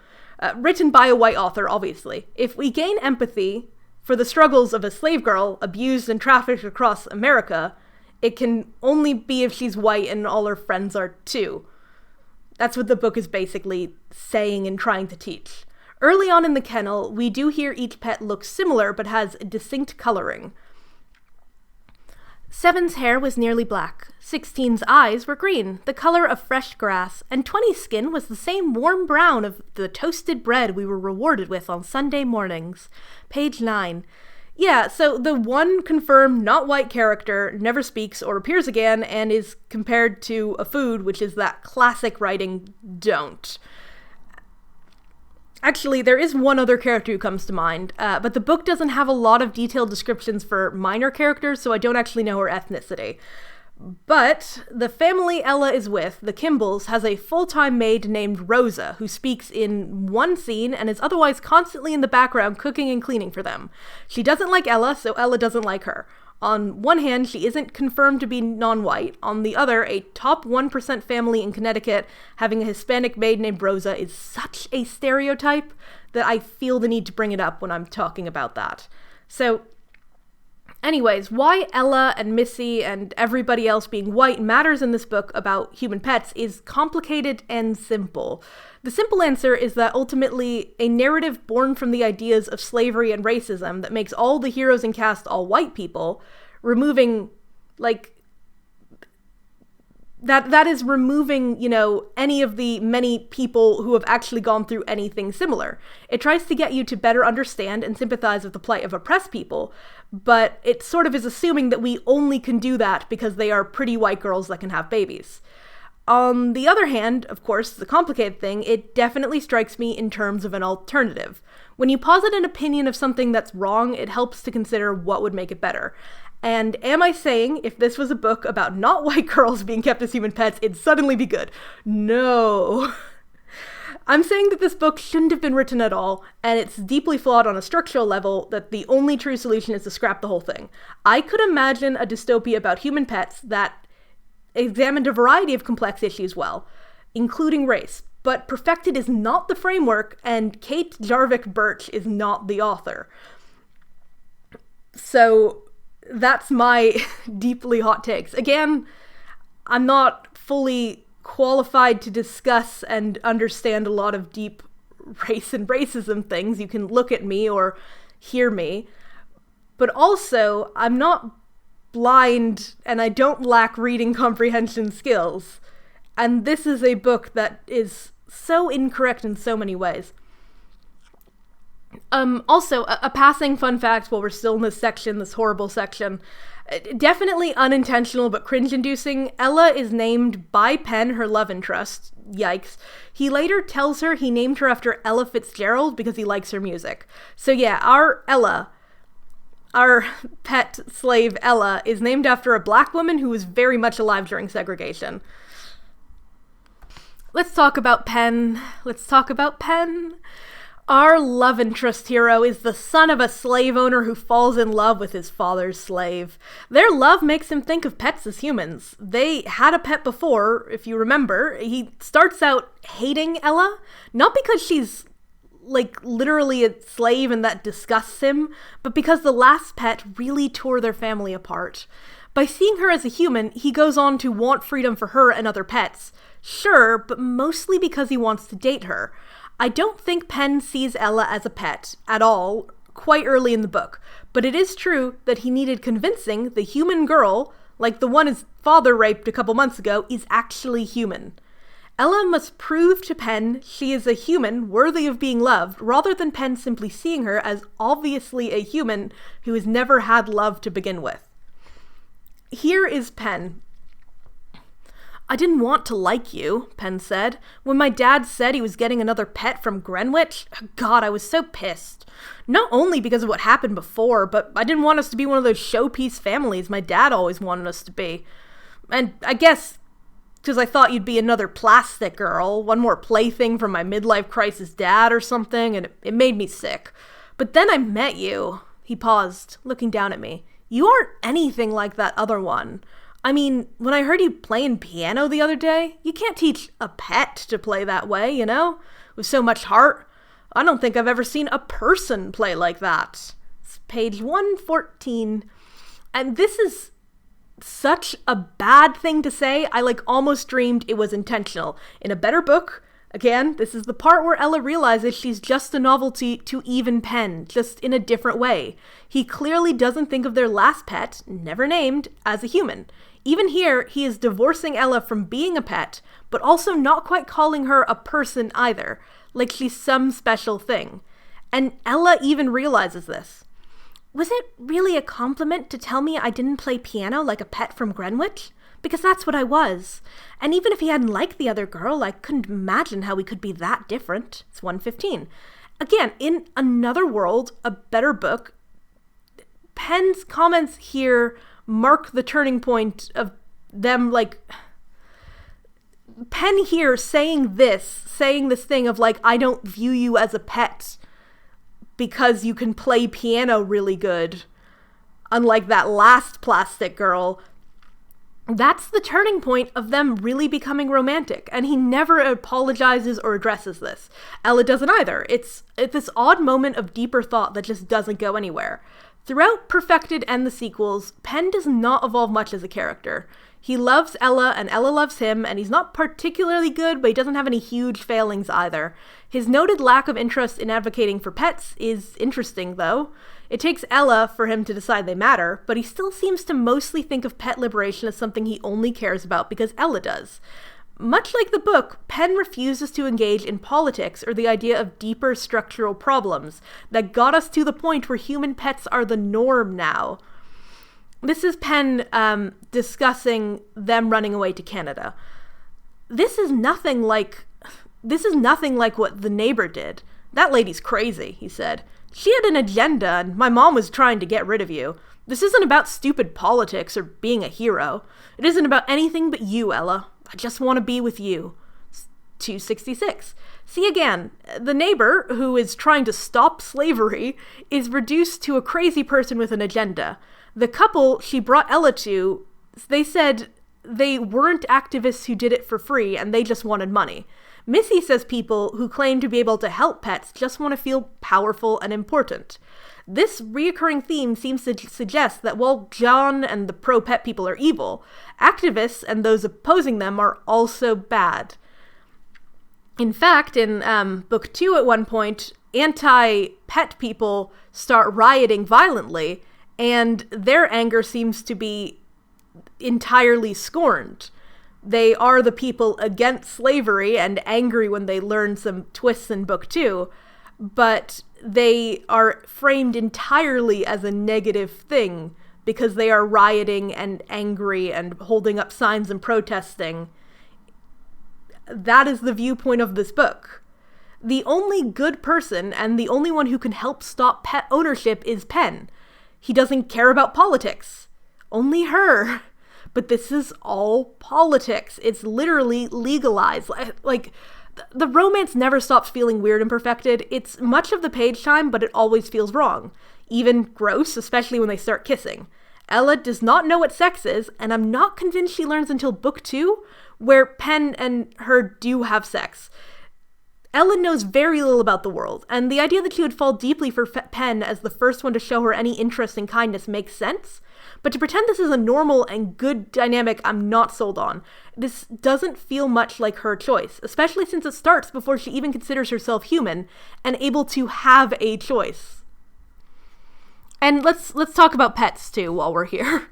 A: written by a white author, obviously. If we gain empathy for the struggles of a slave girl abused and trafficked across America, it can only be if she's white and all her friends are too. That's what the book is basically saying and trying to teach. Early on in the kennel, we do hear each pet looks similar but has distinct coloring. 7's hair was nearly black, 16's eyes were green, the color of fresh grass, and 20's skin was the same warm brown of the toasted bread we were rewarded with on Sunday mornings. Page 9. Yeah, so the one confirmed not white character never speaks or appears again and is compared to a food, which is that classic writing don't. Actually, there is one other character who comes to mind, but the book doesn't have a lot of detailed descriptions for minor characters, so I don't actually know her ethnicity. But the family Ella is with, the Kimballs, has a full-time maid named Rosa, who speaks in one scene and is otherwise constantly in the background cooking and cleaning for them. She doesn't like Ella, so Ella doesn't like her. On one hand, she isn't confirmed to be non-white. On the other, a top 1% family in Connecticut having a Hispanic maid named Rosa is such a stereotype that I feel the need to bring it up when I'm talking about that. So, anyways, why Ella and Missy and everybody else being white matters in this book about human pets is complicated and simple. The simple answer is that ultimately a narrative born from the ideas of slavery and racism that makes all the heroes and cast all white people, removing, that is removing, any of the many people who have actually gone through anything similar. It tries to get you to better understand and sympathize with the plight of oppressed people, but it sort of is assuming that we only can do that because they are pretty white girls that can have babies. On the other hand, of course, the complicated thing, it definitely strikes me in terms of an alternative. When you posit an opinion of something that's wrong, it helps to consider what would make it better. And am I saying if this was a book about not white girls being kept as human pets, it'd suddenly be good? No. I'm saying that this book shouldn't have been written at all, and it's deeply flawed on a structural level that the only true solution is to scrap the whole thing. I could imagine a dystopia about human pets that examined a variety of complex issues well, including race, but Perfected is not the framework, and Kate Jarvik Birch is not the author. So that's my deeply hot takes. Again, I'm not fully qualified to discuss and understand a lot of deep race and racism things. You can look at me or hear me. But also, I'm not blind and I don't lack reading comprehension skills. And this is a book that is so incorrect in so many ways. Also, a passing fun fact while we're still in this section, this horrible section. Definitely unintentional but cringe-inducing. Ella is named by Penn, her love interest. Yikes. He later tells her he named her after Ella Fitzgerald because he likes her music. So yeah, our Ella, our pet slave Ella, is named after a black woman who was very much alive during segregation. Let's talk about Penn. Our love interest hero is the son of a slave owner who falls in love with his father's slave. Their love makes him think of pets as humans. They had a pet before, if you remember. He starts out hating Ella, not because she's literally a slave and that disgusts him, but because the last pet really tore their family apart. By seeing her as a human, he goes on to want freedom for her and other pets. Sure, but mostly because he wants to date her. I don't think Penn sees Ella as a pet at all, quite early in the book, but it is true that he needed convincing the human girl, like the one his father raped a couple months ago, is actually human. Ella must prove to Penn she is a human worthy of being loved, rather than Penn simply seeing her as obviously a human who has never had love to begin with. Here is Penn. I didn't want to like you, Penn said. When my dad said he was getting another pet from Greenwich, God, I was so pissed. Not only because of what happened before, but I didn't want us to be one of those showpiece families my dad always wanted us to be. And I guess because I thought you'd be another plastic girl, one more plaything from my midlife crisis dad or something, and it made me sick. But then I met you. He paused, looking down at me. You aren't anything like that other one. I mean, when I heard you playing piano the other day, you can't teach a pet to play that way, you know? With so much heart. I don't think I've ever seen a person play like that. It's page 114. And this is such a bad thing to say. I almost dreamed it was intentional. In a better book, again, this is the part where Ella realizes she's just a novelty to even Penn, just in a different way. He clearly doesn't think of their last pet, never named, as a human. Even here, he is divorcing Ella from being a pet, but also not quite calling her a person either, like she's some special thing. And Ella even realizes this. Was it really a compliment to tell me I didn't play piano like a pet from Greenwich? Because that's what I was. And even if he hadn't liked the other girl, I couldn't imagine how we could be that different. It's 115. Again, in another world, a better book, Penn's comments here mark the turning point of them, Penn here saying this thing of I don't view you as a pet because you can play piano really good, unlike that last plastic girl. That's the turning point of them really becoming romantic, and he never apologizes or addresses this. Ella doesn't either. It's this odd moment of deeper thought that just doesn't go anywhere. Throughout Perfected and the sequels, Penn does not evolve much as a character. He loves Ella, and Ella loves him, and he's not particularly good, but he doesn't have any huge failings either. His noted lack of interest in advocating for pets is interesting, though. It takes Ella for him to decide they matter, but he still seems to mostly think of pet liberation as something he only cares about because Ella does. Much like the book, Penn refuses to engage in politics or the idea of deeper structural problems that got us to the point where human pets are the norm now. This is Penn discussing them running away to Canada. This is nothing like what the neighbor did. That lady's crazy, he said. She had an agenda, and my mom was trying to get rid of you. This isn't about stupid politics or being a hero. It isn't about anything but you, Ella. I just want to be with you. 266. See again, the neighbor, who is trying to stop slavery, is reduced to a crazy person with an agenda. The couple she brought Ella to, they said they weren't activists who did it for free and they just wanted money. Missy says people who claim to be able to help pets just want to feel powerful and important. This reoccurring theme seems to suggest that while John and the pro-pet people are evil, activists and those opposing them are also bad. In fact, in book 2 at one point, anti-pet people start rioting violently, and their anger seems to be entirely scorned. They are the people against slavery and angry when they learn some twists in book 2, but they are framed entirely as a negative thing because they are rioting and angry and holding up signs and protesting. That is the viewpoint of this book. The only good person and the only one who can help stop pet ownership is Penn. He doesn't care about politics. Only her. But this is all politics. It's literally legalized. The romance never stops feeling weird and Perfected. It's much of the page time, but it always feels wrong. Even gross, especially when they start kissing. Ella does not know what sex is, and I'm not convinced she learns until book 2, where Penn and her do have sex. Ella knows very little about the world, and the idea that she would fall deeply for Penn as the first one to show her any interest and kindness makes sense, but to pretend this is a normal and good dynamic, I'm not sold on. This doesn't feel much like her choice, especially since it starts before she even considers herself human and able to have a choice. And let's talk about pets too while we're here.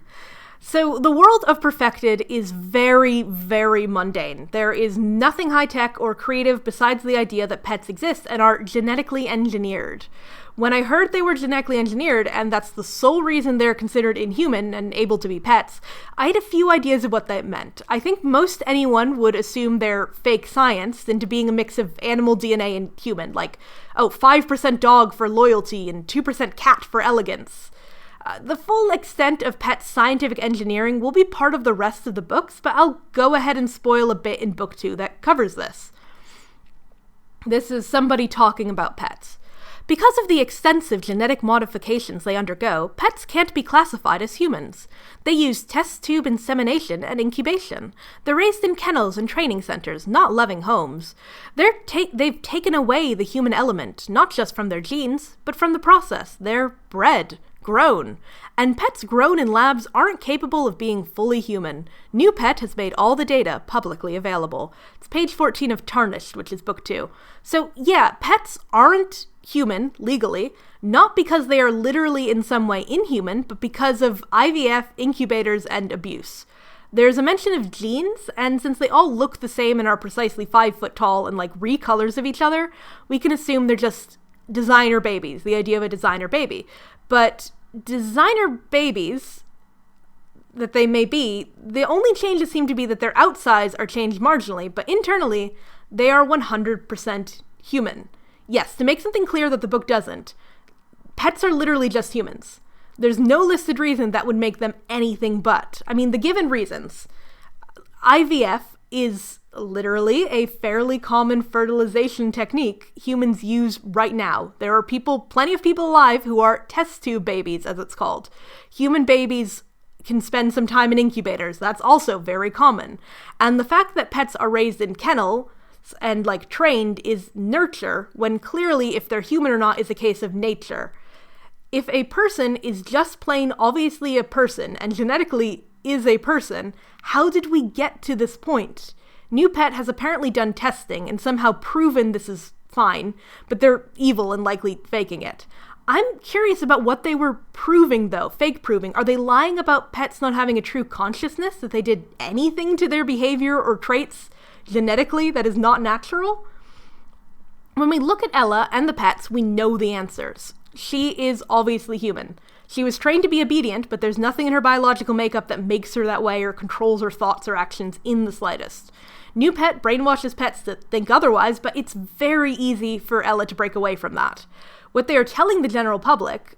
A: So the world of Perfected is very, very mundane. There is nothing high-tech or creative besides the idea that pets exist and are genetically engineered. When I heard they were genetically engineered, and that's the sole reason they're considered inhuman and able to be pets, I had a few ideas of what that meant. I think most anyone would assume they're fake science into being a mix of animal DNA and human, like, 5% dog for loyalty and 2% cat for elegance. The full extent of Pett's scientific engineering will be part of the rest of the books, but I'll go ahead and spoil a bit in book 2 that covers this. This is somebody talking about pets. Because of the extensive genetic modifications they undergo, pets can't be classified as humans. They use test tube insemination and incubation. They're raised in kennels and training centers, not loving homes. They've taken away the human element, not just from their genes, but from the process. They're bred, grown. And pets grown in labs aren't capable of being fully human. New Pet has made all the data publicly available. It's page 14 of Tarnished, which is book 2. So yeah, pets aren't human, legally, not because they are literally in some way inhuman, but because of IVF, incubators, and abuse. There's a mention of genes, and since they all look the same and are precisely 5 foot tall and recolors of each other, we can assume they're just designer babies, the idea of a designer baby. But designer babies that they may be, the only changes seem to be that their outsides are changed marginally, but internally, they are 100% human. Yes, to make something clear that the book doesn't, pets are literally just humans. There's no listed reason that would make them anything but. I mean, the given reasons. IVF is literally a fairly common fertilization technique humans use right now. There are plenty of people alive who are test tube babies, as it's called. Human babies can spend some time in incubators. That's also very common. And the fact that pets are raised in kennel and trained is nurture, when clearly if they're human or not is a case of nature. If a person is just plain obviously a person and genetically is a person, how did we get to this point? New Pet has apparently done testing and somehow proven this is fine, but they're evil and likely faking it. I'm curious about what they were proving, though. Fake proving. Are they lying about pets not having a true consciousness, that they did anything to their behavior or traits genetically that is not natural? When we look at Ella and the pets, we know the answers. She is obviously human. She was trained to be obedient, but there's nothing in her biological makeup that makes her that way or controls her thoughts or actions in the slightest. New Pet brainwashes pets to think otherwise, but it's very easy for Ella to break away from that. What they are telling the general public,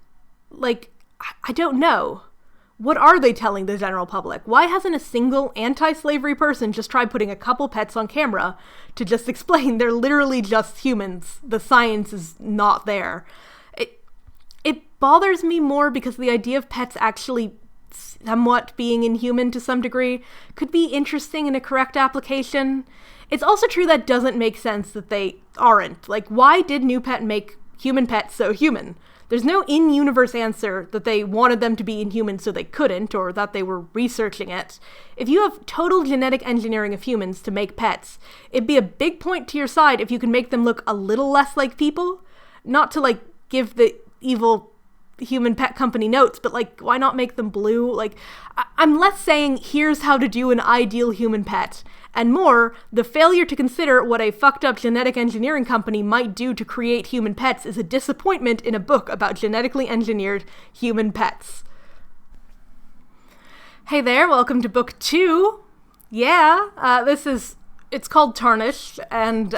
A: I don't know. What are they telling the general public? Why hasn't a single anti-slavery person just tried putting a couple pets on camera to just explain they're literally just humans? The science is not there. It bothers me more because the idea of pets actually somewhat being inhuman to some degree could be interesting in a correct application. It's also true that doesn't make sense that they aren't. Why did New Pet make human pets so human? There's no in-universe answer that they wanted them to be inhuman so they couldn't, or that they were researching it. If you have total genetic engineering of humans to make pets, it'd be a big point to your side if you can make them look a little less like people. Not to, give the evil human pet company notes, but, why not make them blue? I'm less saying, here's how to do an ideal human pet, and more, the failure to consider what a fucked up genetic engineering company might do to create human pets is a disappointment in a book about genetically engineered human pets. Hey there, welcome to book 2. Yeah, it's called Tarnished, and,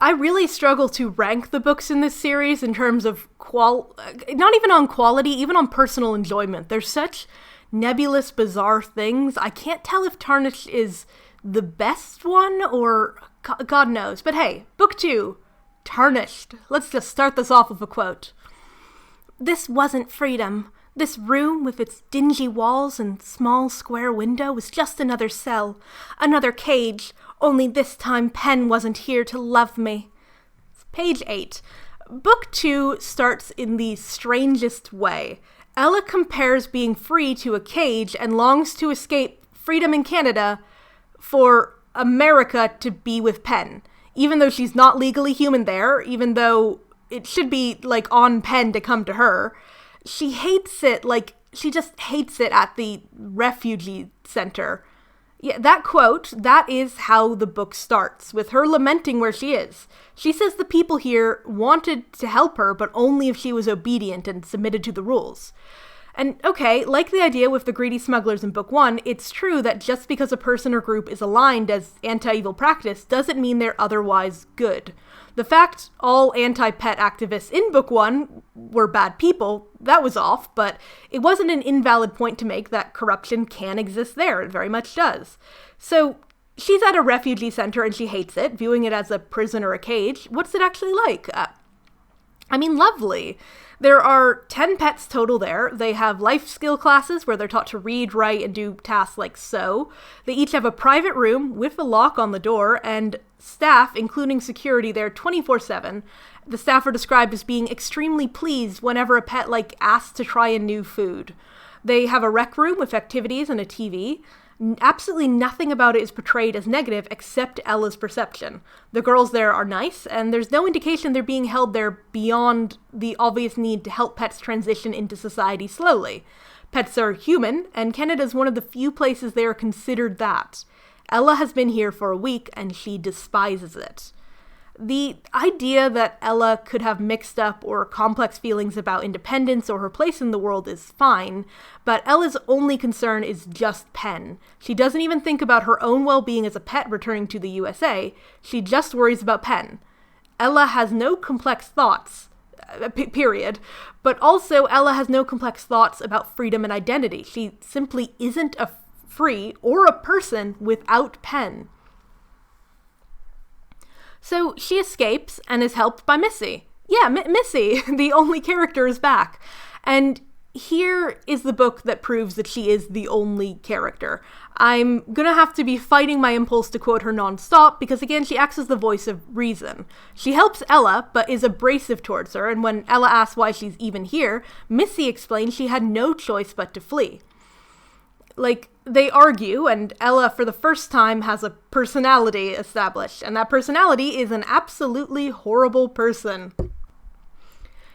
A: I really struggle to rank the books in this series in terms of not even on quality, even on personal enjoyment. They're such nebulous, bizarre things. I can't tell if Tarnished is the best one or God knows. But hey, book 2, Tarnished. Let's just start this off with a quote. "This wasn't freedom. This room with its dingy walls and small square window was just another cell, another cage. Only this time Penn wasn't here to love me." Page 8. Book 2 starts in the strangest way. Ella compares being free to a cage and longs to escape freedom in Canada for America to be with Penn. Even though she's not legally human there, even though it should be on Penn to come to her, she hates it she just hates it at the refugee center. Yeah, that quote, that is how the book starts, with her lamenting where she is. She says the people here wanted to help her, but only if she was obedient and submitted to the rules. And okay, like the idea with the greedy smugglers in book 1, it's true that just because a person or group is aligned as anti-evil practice doesn't mean they're otherwise good. The fact all anti-pet activists in book 1 were bad people, that was off, but it wasn't an invalid point to make that corruption can exist there. It very much does. So she's at a refugee center and she hates it, viewing it as a prison or a cage. What's it actually like? Lovely. There are 10 pets total there. They have life skill classes where they're taught to read, write, and do tasks like sew. They each have a private room with a lock on the door, and staff, including security, there 24/7. The staff are described as being extremely pleased whenever a pet, asks to try a new food. They have a rec room with activities and a TV. Absolutely nothing about it is portrayed as negative except Ella's perception. The girls there are nice, and there's no indication they're being held there beyond the obvious need to help pets transition into society slowly. Pets are human, and Canada's one of the few places they are considered that. Ella has been here for a week, and she despises it. The idea that Ella could have mixed up or complex feelings about independence or her place in the world is fine, but Ella's only concern is just Penn. She doesn't even think about her own well-being as a pet returning to the USA. She just worries about Penn. Ella has no complex thoughts, period, but also Ella has no complex thoughts about freedom and identity. She simply isn't a free or a person without Penn. So she escapes and is helped by Missy. Yeah, Missy, the only character, is back. And here is the book that proves that she is the only character. I'm gonna have to be fighting my impulse to quote her nonstop because, again, she acts as the voice of reason. She helps Ella, but is abrasive towards her, and when Ella asks why she's even here, Missy explains she had no choice but to flee. They argue, and Ella, for the first time, has a personality established, and that personality is an absolutely horrible person.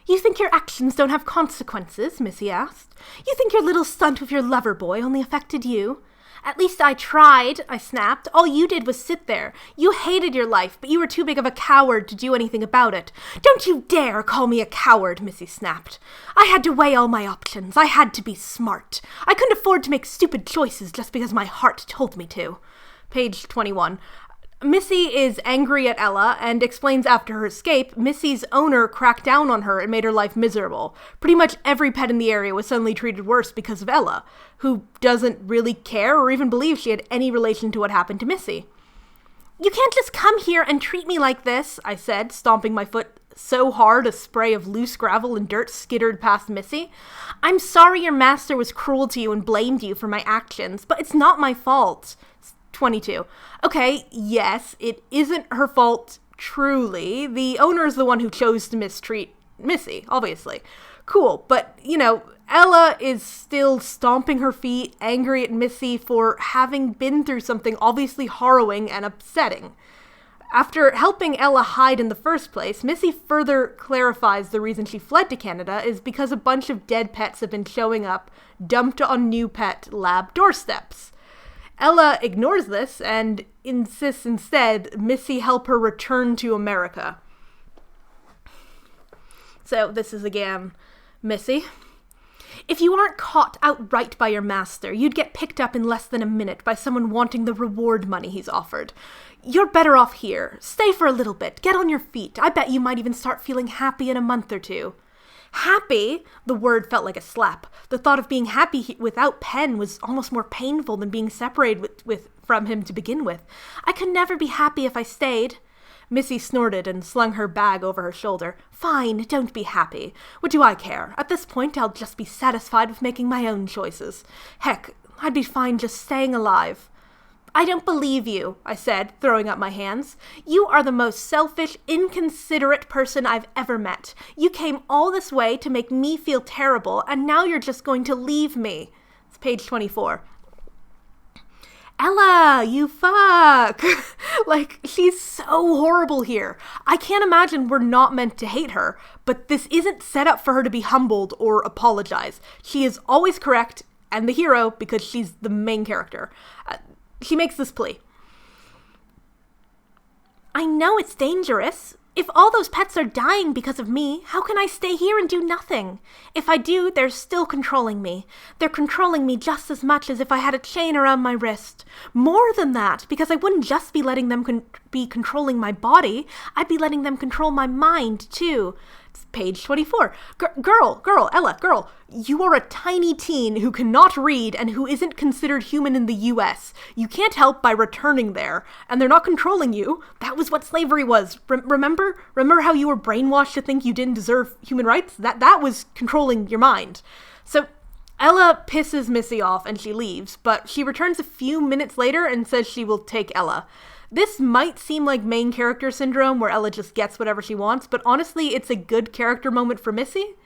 A: You think your actions don't have consequences? Missy asked. You think your little stunt with your lover boy only affected you? At least I tried, I snapped. All you did was sit there. You hated your life, but you were too big of a coward to do anything about it. Don't you dare call me a coward, Missy snapped. I had to weigh all my options. I had to be smart. I couldn't afford to make stupid choices just because my heart told me to. Page 21. Missy is angry at Ella and explains after her escape, Missy's owner cracked down on her and made her life miserable. Pretty much every pet in the area was suddenly treated worse because of Ella, who doesn't really care or even believe she had any relation to what happened to Missy. You can't just come here and treat me like this, I said, stomping my foot so hard a spray of loose gravel and dirt skittered past Missy. I'm sorry your master was cruel to you and blamed you for my actions, but it's not my fault. 22. Okay, yes, it isn't her fault, truly. The owner is the one who chose to mistreat Missy, obviously. Cool, but, Ella is still stomping her feet, angry at Missy for having been through something obviously harrowing and upsetting. After helping Ella hide in the first place, Missy further clarifies the reason she fled to Canada is because a bunch of dead pets have been showing up, dumped on new pet lab doorsteps. Ella ignores this and insists instead Missy help her return to America. So this is again Missy. If you aren't caught outright by your master, you'd get picked up in less than a minute by someone wanting the reward money he's offered. You're better off here. Stay for a little bit. Get on your feet. I bet you might even start feeling happy in a month or two. Happy? The word felt like a slap. The thought of being happy without Penn was almost more painful than being separated from him to begin with. I could never be happy if I stayed. Missy snorted and slung her bag over her shoulder. Fine, don't be happy. What do I care? At this point, I'll just be satisfied with making my own choices. Heck, I'd be fine just staying alive. I don't believe you, I said, throwing up my hands. You are the most selfish, inconsiderate person I've ever met. You came all this way to make me feel terrible, and now you're just going to leave me. It's page 24. Ella, you fuck. Like, she's so horrible here. I can't imagine we're not meant to hate her, but this isn't set up for her to be humbled or apologize. She is always correct and the hero because she's the main character. She makes this plea. I know it's dangerous. If all those pets are dying because of me, how can I stay here and do nothing? If I do, they're still controlling me. They're controlling me just as much as if I had a chain around my wrist. More than that, because I wouldn't just be letting them be controlling my body, I'd be letting them control my mind, too. It's page 24. Ella, you are a tiny teen who cannot read and who isn't considered human in the U.S. You can't help by returning there, and they're not controlling you. That was what slavery was. Remember how you were brainwashed to think you didn't deserve human rights? That was controlling your mind. So Ella pisses Missy off and she leaves, but she returns a few minutes later and says she will take Ella. This might seem like main character syndrome where Ella just gets whatever she wants, but honestly, it's a good character moment for Missy.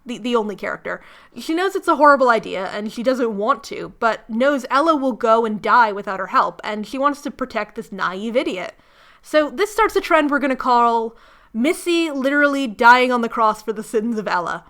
A: The only character. She knows it's a horrible idea, and she doesn't want to, but knows Ella will go and die without her help, and she wants to protect this naive idiot. So this starts a trend we're going to call Missy literally dying on the cross for the sins of Ella.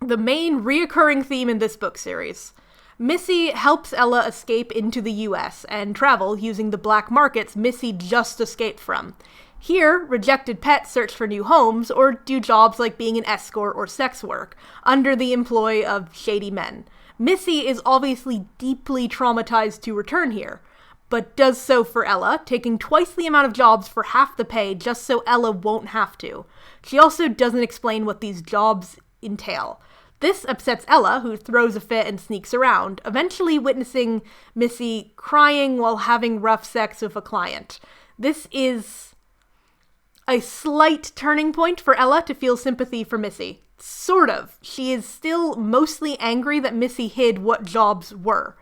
A: The main reoccurring theme in this book series. Missy helps Ella escape into the US and travel using the black markets Missy just escaped from. Here, rejected pets search for new homes or do jobs like being an escort or sex work, under the employ of shady men. Missy is obviously deeply traumatized to return here, but does so for Ella, taking twice the amount of jobs for half the pay just so Ella won't have to. She also doesn't explain what these jobs entail. This upsets Ella, who throws a fit and sneaks around, eventually witnessing Missy crying while having rough sex with a client. This is a slight turning point for Ella to feel sympathy for Missy. Sort of. She is still mostly angry that Missy hid what jobs were.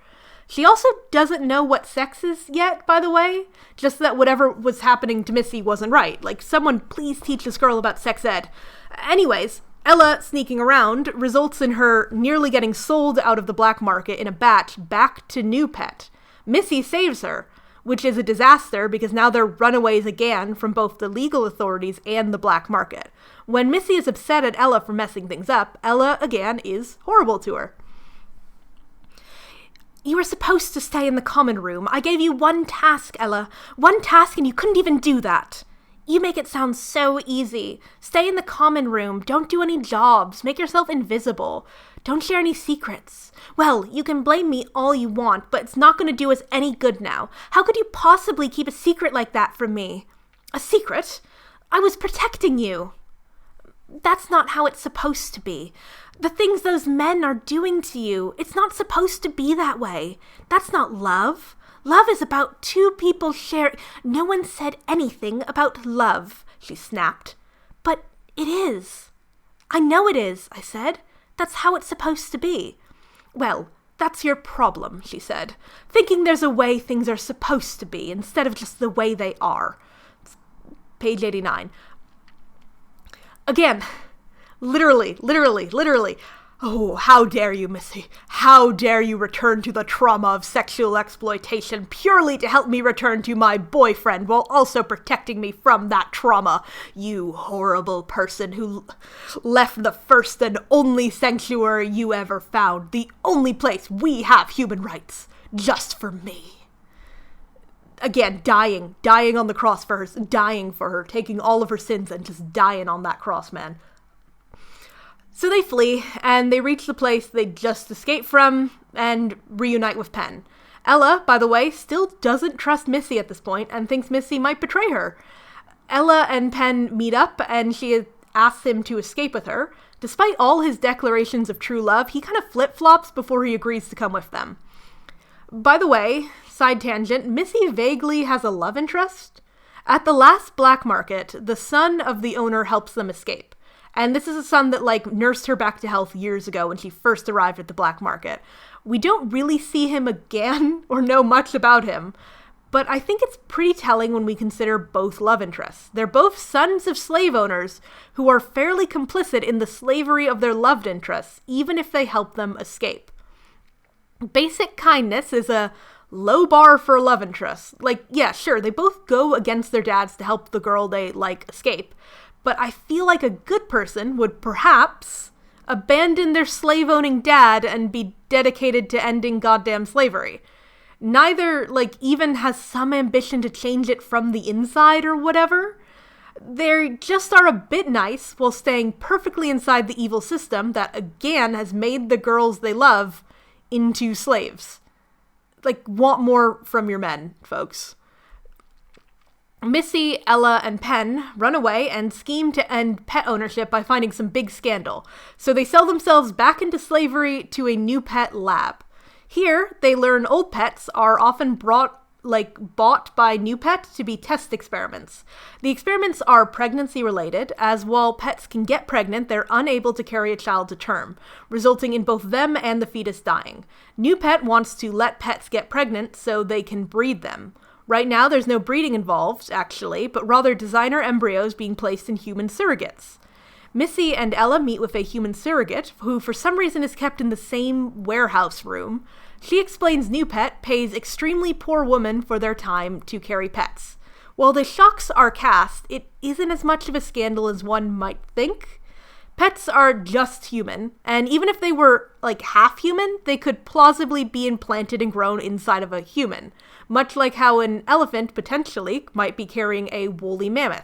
A: She also doesn't know what sex is yet, by the way. Just that whatever was happening to Missy wasn't right. Like, someone please teach this girl about sex ed. Anyways, Ella sneaking around results in her nearly getting sold out of the black market in a batch back to New Pet. Missy saves her, which is a disaster because now they're runaways again from both the legal authorities and the black market. When Missy is upset at Ella for messing things up, Ella again is horrible to her. You were supposed to stay in the common room. I gave you one task, Ella. One task and you couldn't even do that. You make it sound so easy. Stay in the common room. Don't do any jobs. Make yourself invisible. Don't share any secrets. Well, you can blame me all you want, but it's not going to do us any good now. How could you possibly keep a secret like that from me? A secret? I was protecting you. That's not how it's supposed to be. The things those men are doing to you, it's not supposed to be that way. That's not love. Love is about two people sharing. No one said anything about love, she snapped. But it is. I know it is, I said. That's how it's supposed to be. Well, that's your problem, she said. Thinking there's a way things are supposed to be instead of just the way they are. It's page 89. Again, literally. Oh, how dare you, Missy? How dare you return to the trauma of sexual exploitation purely to help me return to my boyfriend while also protecting me from that trauma? You horrible person who left the first and only sanctuary you ever found, the only place we have human rights, just for me. Again, dying on the cross for her, dying for her, taking all of her sins and just dying on that cross, man. So they flee, and they reach the place they just escaped from, and reunite with Penn. Ella, by the way, still doesn't trust Missy at this point, and thinks Missy might betray her. Ella and Penn meet up, and she asks him to escape with her. Despite all his declarations of true love, he kind of flip-flops before he agrees to come with them. By the way, side tangent, Missy vaguely has a love interest. At the last black market, the son of the owner helps them escape. And this is a son that, nursed her back to health years ago when she first arrived at the black market. We don't really see him again or know much about him, but I think it's pretty telling when we consider both love interests. They're both sons of slave owners who are fairly complicit in the slavery of their loved interests, even if they help them escape. Basic kindness is a low bar for love interest. Like, yeah, sure, they both go against their dads to help the girl they like escape. But I feel like a good person would perhaps abandon their slave-owning dad and be dedicated to ending goddamn slavery. Neither, like, even has some ambition to change it from the inside or whatever. They just are a bit nice while staying perfectly inside the evil system that, again, has made the girls they love into slaves. Like, want more from your men, folks. Missy, Ella, and Penn run away and scheme to end pet ownership by finding some big scandal. So they sell themselves back into slavery to a new pet lab. Here, they learn old pets are often bought by new pets to be test experiments. The experiments are pregnancy related, as while pets can get pregnant, they're unable to carry a child to term, resulting in both them and the fetus dying. New pet wants to let pets get pregnant so they can breed them. Right now, there's no breeding involved, actually, but rather designer embryos being placed in human surrogates. Missy and Ella meet with a human surrogate, who for some reason is kept in the same warehouse room. She explains new pet pays extremely poor women for their time to carry pets. While the shocks are cast, it isn't as much of a scandal as one might think. Pets are just human, and even if they were, like, half human, they could plausibly be implanted and grown inside of a human, much like how an elephant, potentially, might be carrying a woolly mammoth.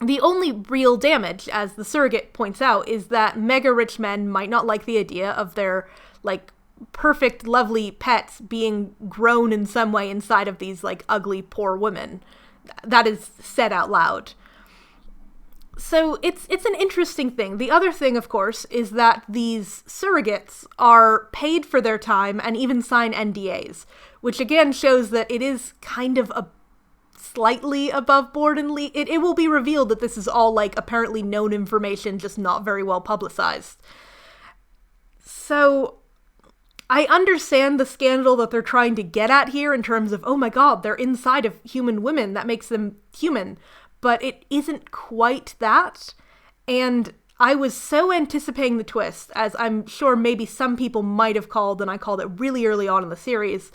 A: The only real damage, as the surrogate points out, is that mega-rich men might not like the idea of their, like, perfect, lovely pets being grown in some way inside of these, like, ugly, poor women. That is said out loud. So it's an interesting thing. The other thing, of course, is that these surrogates are paid for their time and even sign NDAs, which again shows that it is kind of a slightly above board and it will be revealed that this is all, like, apparently known information, just not very well publicized. So I understand the scandal that they're trying to get at here in terms of, oh my god, they're inside of human women, that makes them human. But it isn't quite that, and I was so anticipating the twist, as I'm sure maybe some people might have called, and I called it really early on in the series,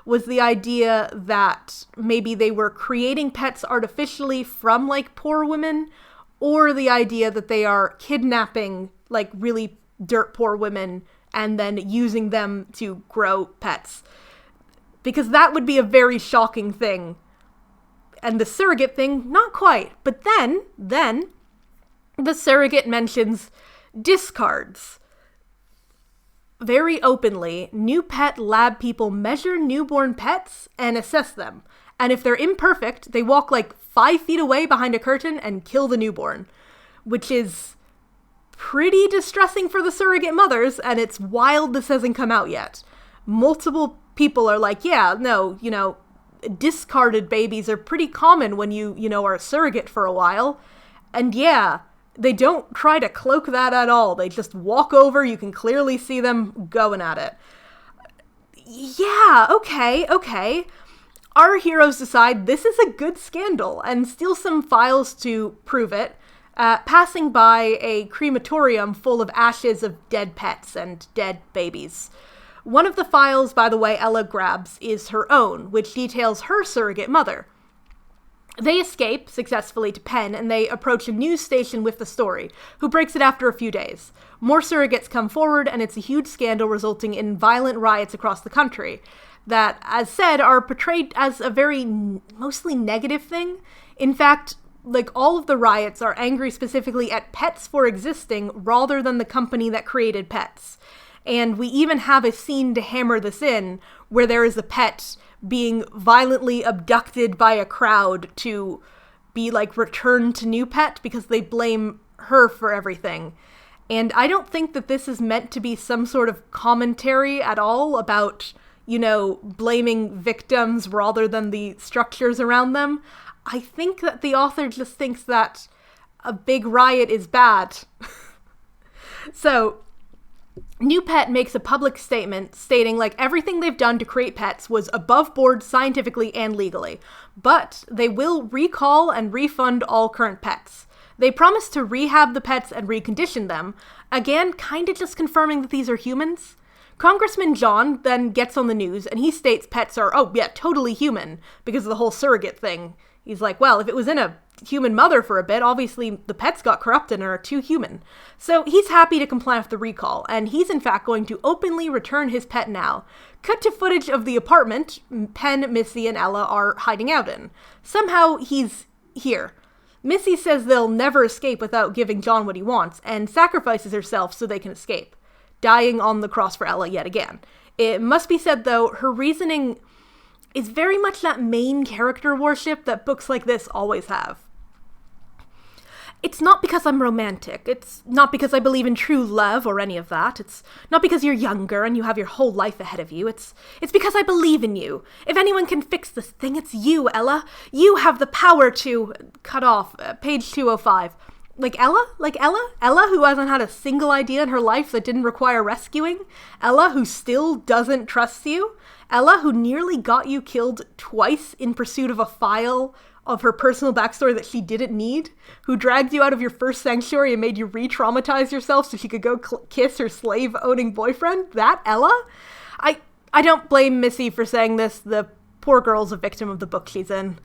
A: was the idea that maybe they were creating pets artificially from, like, poor women, or the idea that they are kidnapping, like, really dirt poor women and then using them to grow pets. Because that would be a very shocking thing. And the surrogate thing, not quite. But then, the surrogate mentions discards. Very openly, new pet lab people measure newborn pets and assess them. And if they're imperfect, they walk, like, 5 feet away behind a curtain and kill the newborn. Which is pretty distressing for the surrogate mothers, and it's wild this hasn't come out yet. Multiple people are like, yeah, no, discarded babies are pretty common when you are a surrogate for a while. And yeah, they don't try to cloak that at all. They just walk over, you can clearly see them going at it. Yeah, okay. Our heroes decide this is a good scandal and steal some files to prove it, passing by a crematorium full of ashes of dead pets and dead babies. One of the files, by the way, Ella grabs is her own, which details her surrogate mother. They escape successfully to Penn, and they approach a news station with the story, who breaks it after a few days. More surrogates come forward, and it's a huge scandal resulting in violent riots across the country that, as said, are portrayed as a very mostly negative thing. In fact, like, all of the riots are angry specifically at pets for existing rather than the company that created pets. And we even have a scene to hammer this in where there is a pet being violently abducted by a crowd to be, like, returned to new pet because they blame her for everything. And I don't think that this is meant to be some sort of commentary at all about, blaming victims rather than the structures around them. I think that the author just thinks that a big riot is bad. So New Pet makes a public statement stating, like, everything they've done to create pets was above board scientifically and legally, but they will recall and refund all current pets. They promise to rehab the pets and recondition them, again, kind of just confirming that these are humans. Congressman John then gets on the news and he states pets are, oh yeah, totally human because of the whole surrogate thing. He's like, well, if it was in a human mother for a bit, obviously the pets got corrupted and are too human. So he's happy to comply with the recall, and he's in fact going to openly return his pet now. Cut to footage of the apartment Penn, Missy, and Ella are hiding out in. Somehow he's here. Missy says they'll never escape without giving John what he wants, and sacrifices herself so they can escape, dying on the cross for Ella yet again. It must be said, though, her reasoning is very much that main character worship that books like this always have. It's not because I'm romantic. It's not because I believe in true love or any of that. It's not because you're younger and you have your whole life ahead of you. It's because I believe in you. If anyone can fix this thing, it's you, Ella. You have the power to... Cut off. Page 205. Like Ella? Like Ella? Ella, who hasn't had a single idea in her life that didn't require rescuing? Ella, who still doesn't trust you? Ella, who nearly got you killed twice in pursuit of a file of her personal backstory that she didn't need? Who dragged you out of your first sanctuary and made you re-traumatize yourself so she could go kiss her slave-owning boyfriend? That Ella? I don't blame Missy for saying this. The poor girl's a victim of the book she's in.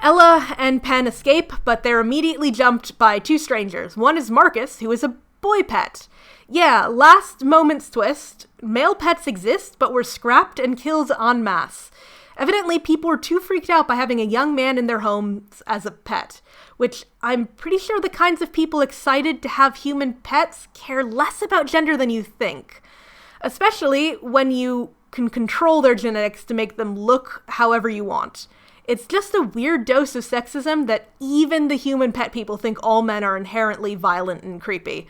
A: Ella and Penn escape, but they're immediately jumped by two strangers. One is Marcus, who is a boy pet. Yeah, last moment's twist. Male pets exist, but were scrapped and killed en masse. Evidently, people were too freaked out by having a young man in their homes as a pet, which I'm pretty sure the kinds of people excited to have human pets care less about gender than you think. Especially when you can control their genetics to make them look however you want. It's just a weird dose of sexism that even the human pet people think all men are inherently violent and creepy.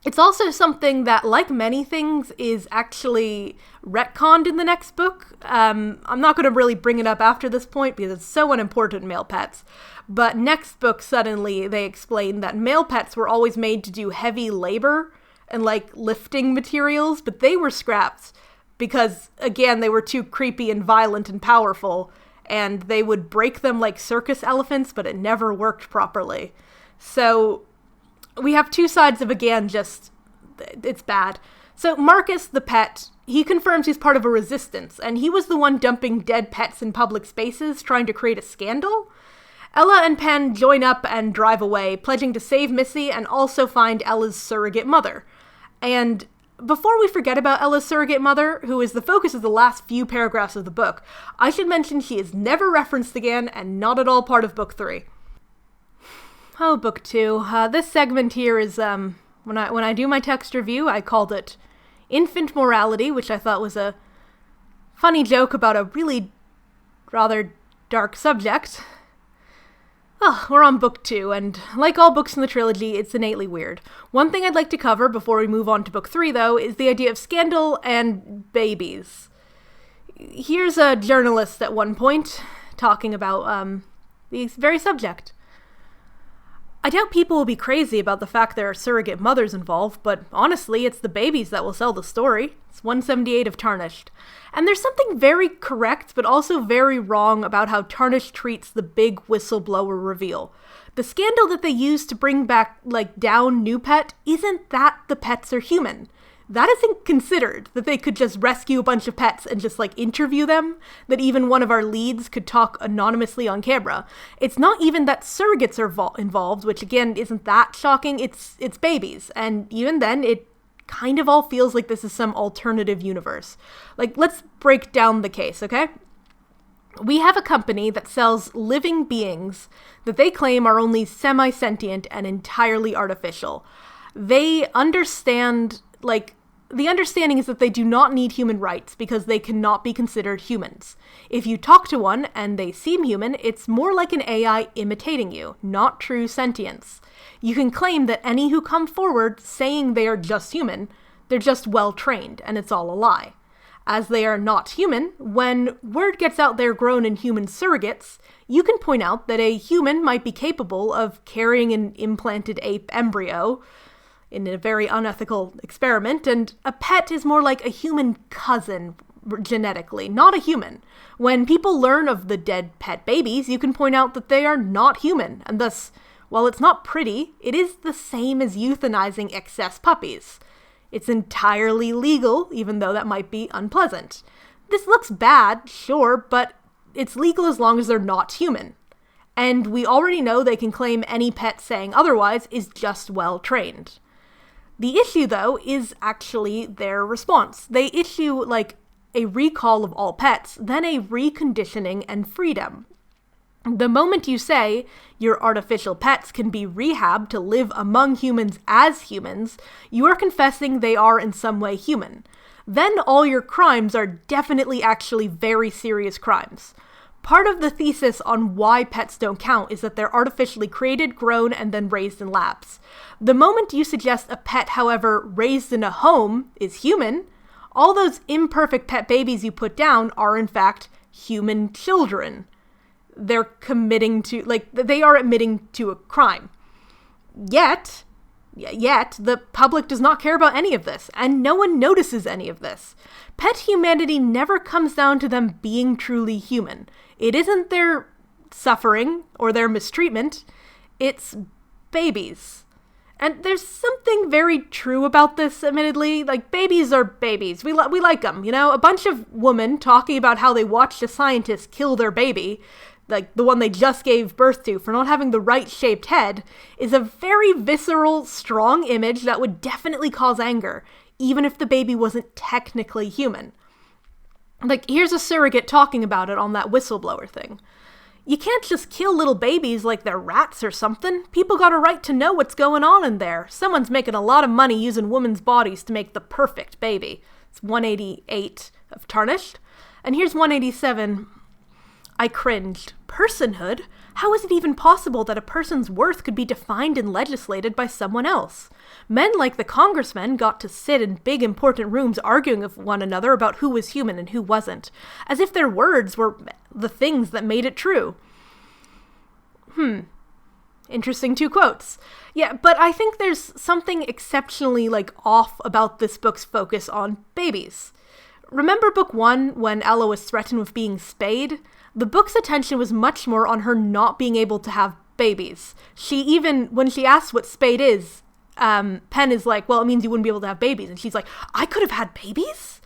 A: It's also something that, like many things, is actually retconned in the next book. I'm not going to really bring it up after this point because it's so unimportant in male pets. But next book, suddenly, they explain that male pets were always made to do heavy labor and, like, lifting materials, but they were scrapped because, again, they were too creepy and violent and powerful, and they would break them like circus elephants, but it never worked properly. So we have two sides of, again, just, it's bad. So Marcus, the pet, he confirms he's part of a resistance, and he was the one dumping dead pets in public spaces, trying to create a scandal. Ella and Penn join up and drive away, pledging to save Missy and also find Ella's surrogate mother. And before we forget about Ella's surrogate mother, who is the focus of the last few paragraphs of the book, I should mention she is never referenced again and not at all part of book 3. Oh, book 2. This segment here is, when I do my text review, I called it Infant Morality, which I thought was a funny joke about a really rather dark subject. Oh, we're on book 2, and like all books in the trilogy, it's innately weird. One thing I'd like to cover before we move on to book 3, though, is the idea of scandal and babies. Here's a journalist at one point talking about the very subject. I doubt people will be crazy about the fact there are surrogate mothers involved, but honestly, it's the babies that will sell the story. It's 178 of Tarnished. And there's something very correct, but also very wrong about how Tarnished treats the big whistleblower reveal. The scandal that they use to bring back, down new pet isn't that the pets are human. That isn't considered, that they could just rescue a bunch of pets and just, interview them, that even one of our leads could talk anonymously on camera. It's not even that surrogates are involved, which again isn't that shocking, it's babies, and even then it kind of all feels like this is some alternative universe. Let's break down the case, okay? We have a company that sells living beings that they claim are only semi-sentient and entirely artificial. They understand, the understanding is that they do not need human rights because they cannot be considered humans. If you talk to one and they seem human, it's more like an AI imitating you, not true sentience. You can claim that any who come forward saying they are just human, they're just well-trained, and it's all a lie. As they are not human, when word gets out they're grown in human surrogates, you can point out that a human might be capable of carrying an implanted ape embryo in a very unethical experiment, and a pet is more like a human cousin genetically, not a human. When people learn of the dead pet babies, you can point out that they are not human, and thus, while it's not pretty, it is the same as euthanizing excess puppies. It's entirely legal, even though that might be unpleasant. This looks bad, sure, but it's legal as long as they're not human. And we already know they can claim any pet saying otherwise is just well trained. The issue, though, is actually their response. They issue, like, a recall of all pets, then a reconditioning and freedom. The moment you say your artificial pets can be rehabbed to live among humans as humans, you are confessing they are in some way human. Then all your crimes are definitely actually very serious crimes. Part of the thesis on why pets don't count is that they're artificially created, grown, and then raised in labs. The moment you suggest a pet, however, raised in a home is human, all those imperfect pet babies you put down are in fact human children. They're they are admitting to a crime. Yet, the public does not care about any of this, and no one notices any of this. Pet humanity never comes down to them being truly human. It isn't their suffering or their mistreatment, it's babies. And there's something very true about this, admittedly. Like, babies are babies. We like them, you know? A bunch of women talking about how they watched a scientist kill their baby, like the one they just gave birth to, for not having the right shaped head, is a very visceral, strong image that would definitely cause anger, even if the baby wasn't technically human. Like, here's a surrogate talking about it on that whistleblower thing. You can't just kill little babies like they're rats or something. People got a right to know what's going on in there. Someone's making a lot of money using women's bodies to make the perfect baby. It's 188 of Tarnished. And here's 187. I cringed. Personhood? How is it even possible that a person's worth could be defined and legislated by someone else? Men like the congressmen got to sit in big important rooms arguing with one another about who was human and who wasn't, as if their words were the things that made it true. Interesting two quotes. Yeah, but I think there's something exceptionally, off about this book's focus on babies. Remember book 1 when Ella was threatened with being spayed? The book's attention was much more on her not being able to have babies. When she asks what spayed is, Penn is like, well, it means you wouldn't be able to have babies. And she's like, I could have had babies?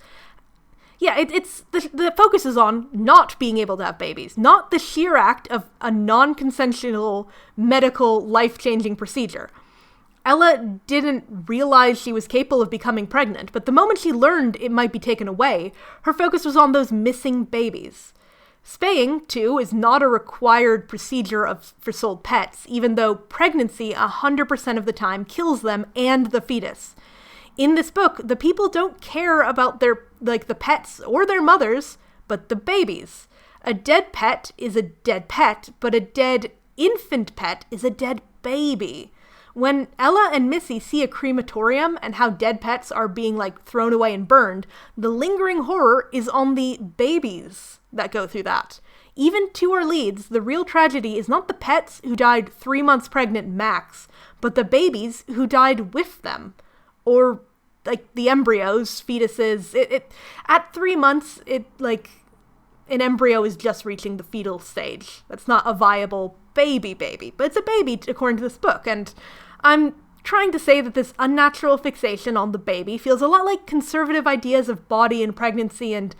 A: Yeah, the focus is on not being able to have babies, not the sheer act of a non-consensual medical life-changing procedure. Ella didn't realize she was capable of becoming pregnant, but the moment she learned it might be taken away, her focus was on those missing babies. Spaying, too, is not a required procedure for sold pets, even though pregnancy 100% of the time kills them and the fetus. In this book, the people don't care about the pets or their mothers, but the babies. A dead pet is a dead pet, but a dead infant pet is a dead baby. When Ella and Missy see a crematorium and how dead pets are being thrown away and burned, the lingering horror is on the babies that go through that. Even to our leads, the real tragedy is not the pets who died 3 months pregnant max, but the babies who died with them. Or the embryos, fetuses. At 3 months, an embryo is just reaching the fetal stage. That's not a viable baby, but it's a baby according to this book, and I'm trying to say that this unnatural fixation on the baby feels a lot like conservative ideas of body and pregnancy and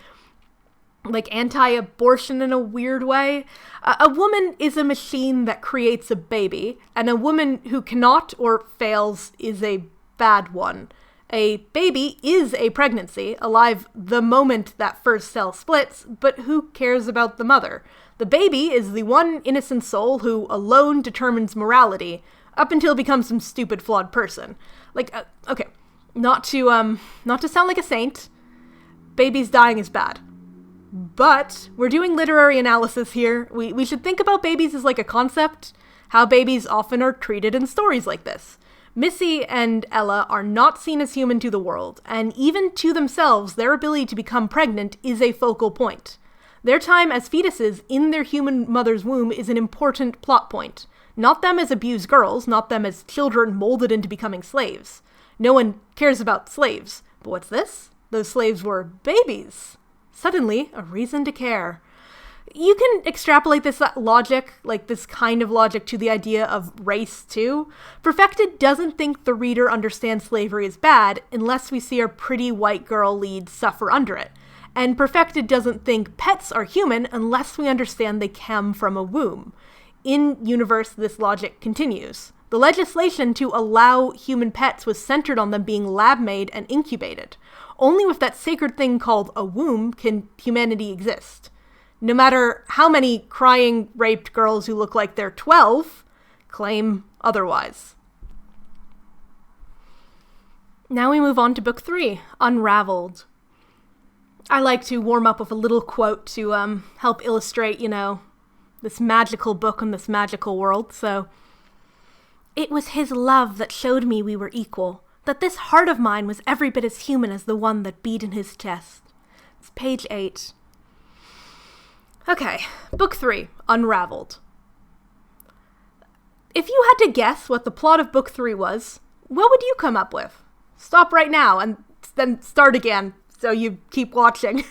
A: anti-abortion in a weird way. A woman is a machine that creates a baby, and a woman who cannot or fails is a bad one. A baby is a pregnancy, alive the moment that first cell splits, but who cares about the mother? The baby is the one innocent soul who alone determines morality, up until it becomes some stupid, flawed person. Okay, not to sound like a saint, babies dying is bad. But we're doing literary analysis here. We should think about babies as a concept, how babies often are treated in stories like this. Missy and Ella are not seen as human to the world, and even to themselves, their ability to become pregnant is a focal point. Their time as fetuses in their human mother's womb is an important plot point. Not them as abused girls, not them as children molded into becoming slaves. No one cares about slaves. But what's this? Those slaves were babies. Suddenly, a reason to care. You can extrapolate this logic, like this kind of logic, to the idea of race, too. Perfected doesn't think the reader understands slavery as bad unless we see our pretty white girl lead suffer under it. And Perfected doesn't think pets are human unless we understand they come from a womb. In universe, this logic continues. The legislation to allow human pets was centered on them being lab-made and incubated. Only with that sacred thing called a womb can humanity exist. No matter how many crying, raped girls who look like they're 12 claim otherwise. Now we move on to book 3, Unraveled. I like to warm up with a little quote to help illustrate, this magical book and this magical world, so... It was his love that showed me we were equal, that this heart of mine was every bit as human as the one that beat in his chest. It's page 8. Okay, book 3, Unraveled. If you had to guess what the plot of book 3 was, what would you come up with? Stop right now and then start again so you keep watching.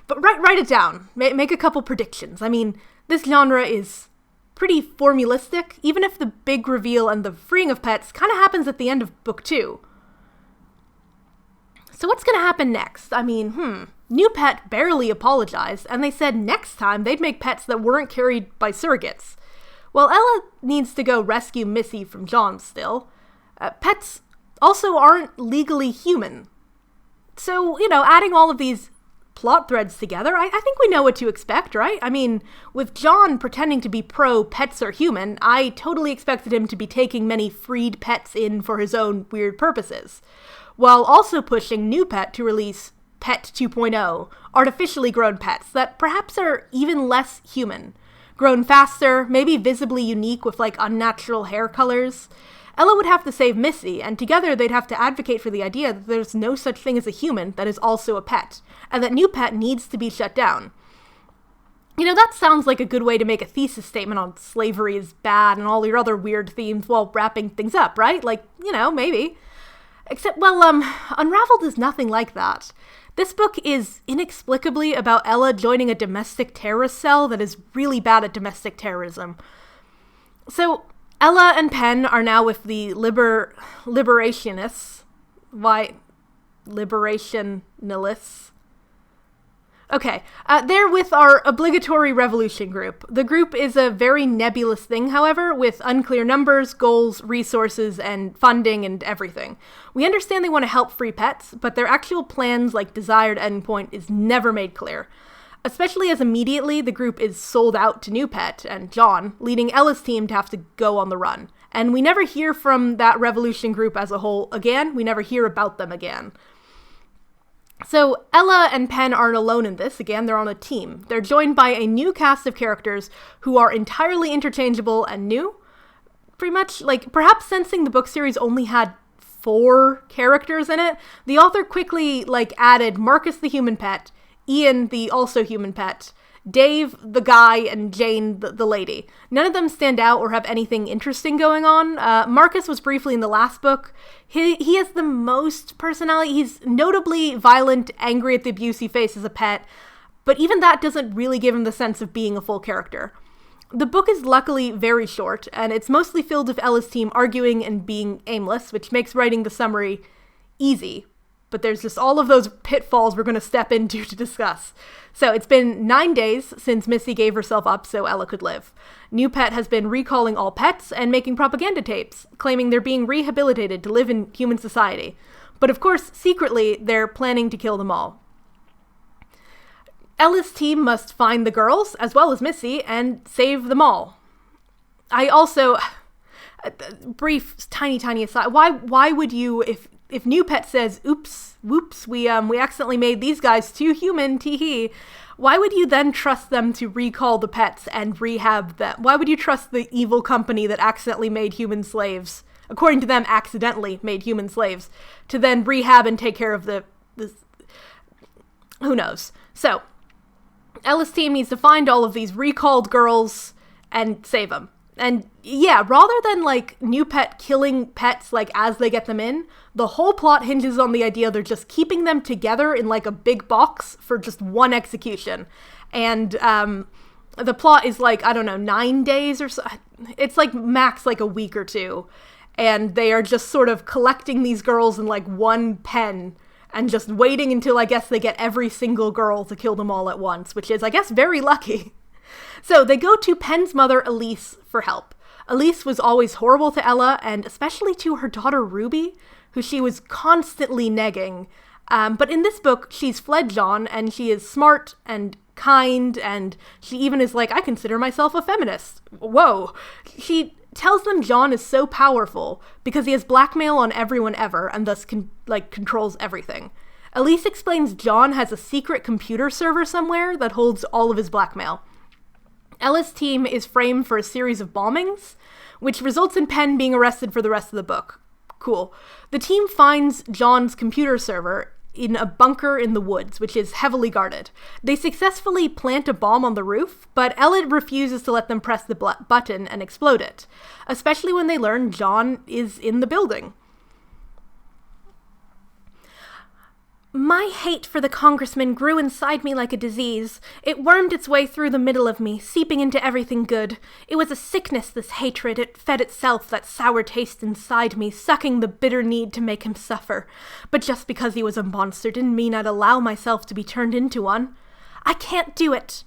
A: But write it down. Make a couple predictions. I mean, this genre is pretty formulistic, even if the big reveal and the freeing of pets kind of happens at the end of book 2. So what's going to happen next? I mean, New Pet barely apologized, and they said next time they'd make pets that weren't carried by surrogates. Well, Ella needs to go rescue Missy from John still. Pets also aren't legally human. So, adding all of these plot threads together, I think we know what to expect, right? I mean, with John pretending to be pro-pets are human, I totally expected him to be taking many freed pets in for his own weird purposes, while also pushing New Pet to release Pet 2.0, artificially grown pets that perhaps are even less human. Grown faster, maybe visibly unique with unnatural hair colors. Ella would have to save Missy, and together they'd have to advocate for the idea that there's no such thing as a human that is also a pet, and that New Pet needs to be shut down. That sounds like a good way to make a thesis statement on slavery is bad and all your other weird themes while wrapping things up, right? Maybe. Except, Unraveled is nothing like that. This book is inexplicably about Ella joining a domestic terrorist cell that is really bad at domestic terrorism. So, Ella and Penn are now with the liberationists. Why? Liberationalists? Okay, they're with our obligatory revolution group. The group is a very nebulous thing, however, with unclear numbers, goals, resources, and funding and everything. We understand they want to help free pets, but their actual plans, like desired endpoint, is never made clear. Especially as immediately the group is sold out to New Pet and John, leading Ella's team to have to go on the run. And we never hear from that revolution group as a whole again. We never hear about them again. So Ella and Penn aren't alone in this. Again, they're on a team. They're joined by a new cast of characters who are entirely interchangeable and new. Pretty much, perhaps sensing the book series only had 4 characters in it, the author quickly, added Marcus the human pet, Ian the also human pet, Dave the guy, and Jane the lady. None of them stand out or have anything interesting going on. Marcus was briefly in the last book. He has the most personality. He's notably violent, angry at the abuse he faces as a pet, but even that doesn't really give him the sense of being a full character. The book is luckily very short, and it's mostly filled with Ella's team arguing and being aimless, which makes writing the summary easy. But there's just all of those pitfalls we're going to step into to discuss. So it's been 9 days since Missy gave herself up so Ella could live. New Pet has been recalling all pets and making propaganda tapes, claiming they're being rehabilitated to live in human society. But of course, secretly, they're planning to kill them all. Ella's team must find the girls, as well as Missy, and save them all. I also... brief, tiny aside. Why would you, if New Pet says, oops, whoops, we accidentally made these guys too human, tee-hee, why would you then trust them to recall the pets and rehab them? Why would you trust the evil company that accidentally made human slaves, according to them, accidentally made human slaves, to then rehab and take care of the who knows? So, Ella's team needs to find all of these recalled girls and save them. And yeah, rather than New Pet killing pets as they get them in, the whole plot hinges on the idea they're just keeping them together in a big box for just one execution. And The plot is like, I don't know, 9 days or so. It's like max like a week or two. And they are just sort of collecting these girls in like one pen and just waiting until I guess they get every single girl to kill them all at once, which is, I guess, very lucky. So they go to Penn's mother, Elise, for help. Elise was always horrible to Ella, and especially to her daughter, Ruby, who she was constantly negging. But in this book, she's fled John, and she is smart and kind, and she even is like, I consider myself a feminist. Whoa. She tells them John is so powerful because he has blackmail on everyone ever, and thus controls everything. Elise explains John has a secret computer server somewhere that holds all of his blackmail. Ella's team is framed for a series of bombings, which results in Penn being arrested for the rest of the book. Cool. The team finds John's computer server in a bunker in the woods, which is heavily guarded. They successfully plant a bomb on the roof, but Ella refuses to let them press the button and explode it, especially when they learn John is in the building. My hate for the congressman grew inside me like a disease. It wormed its way through the middle of me, seeping into everything good. It was a sickness, this hatred. It fed itself, that sour taste inside me, sucking the bitter need to make him suffer. But just because he was a monster didn't mean I'd allow myself to be turned into one. I can't do it.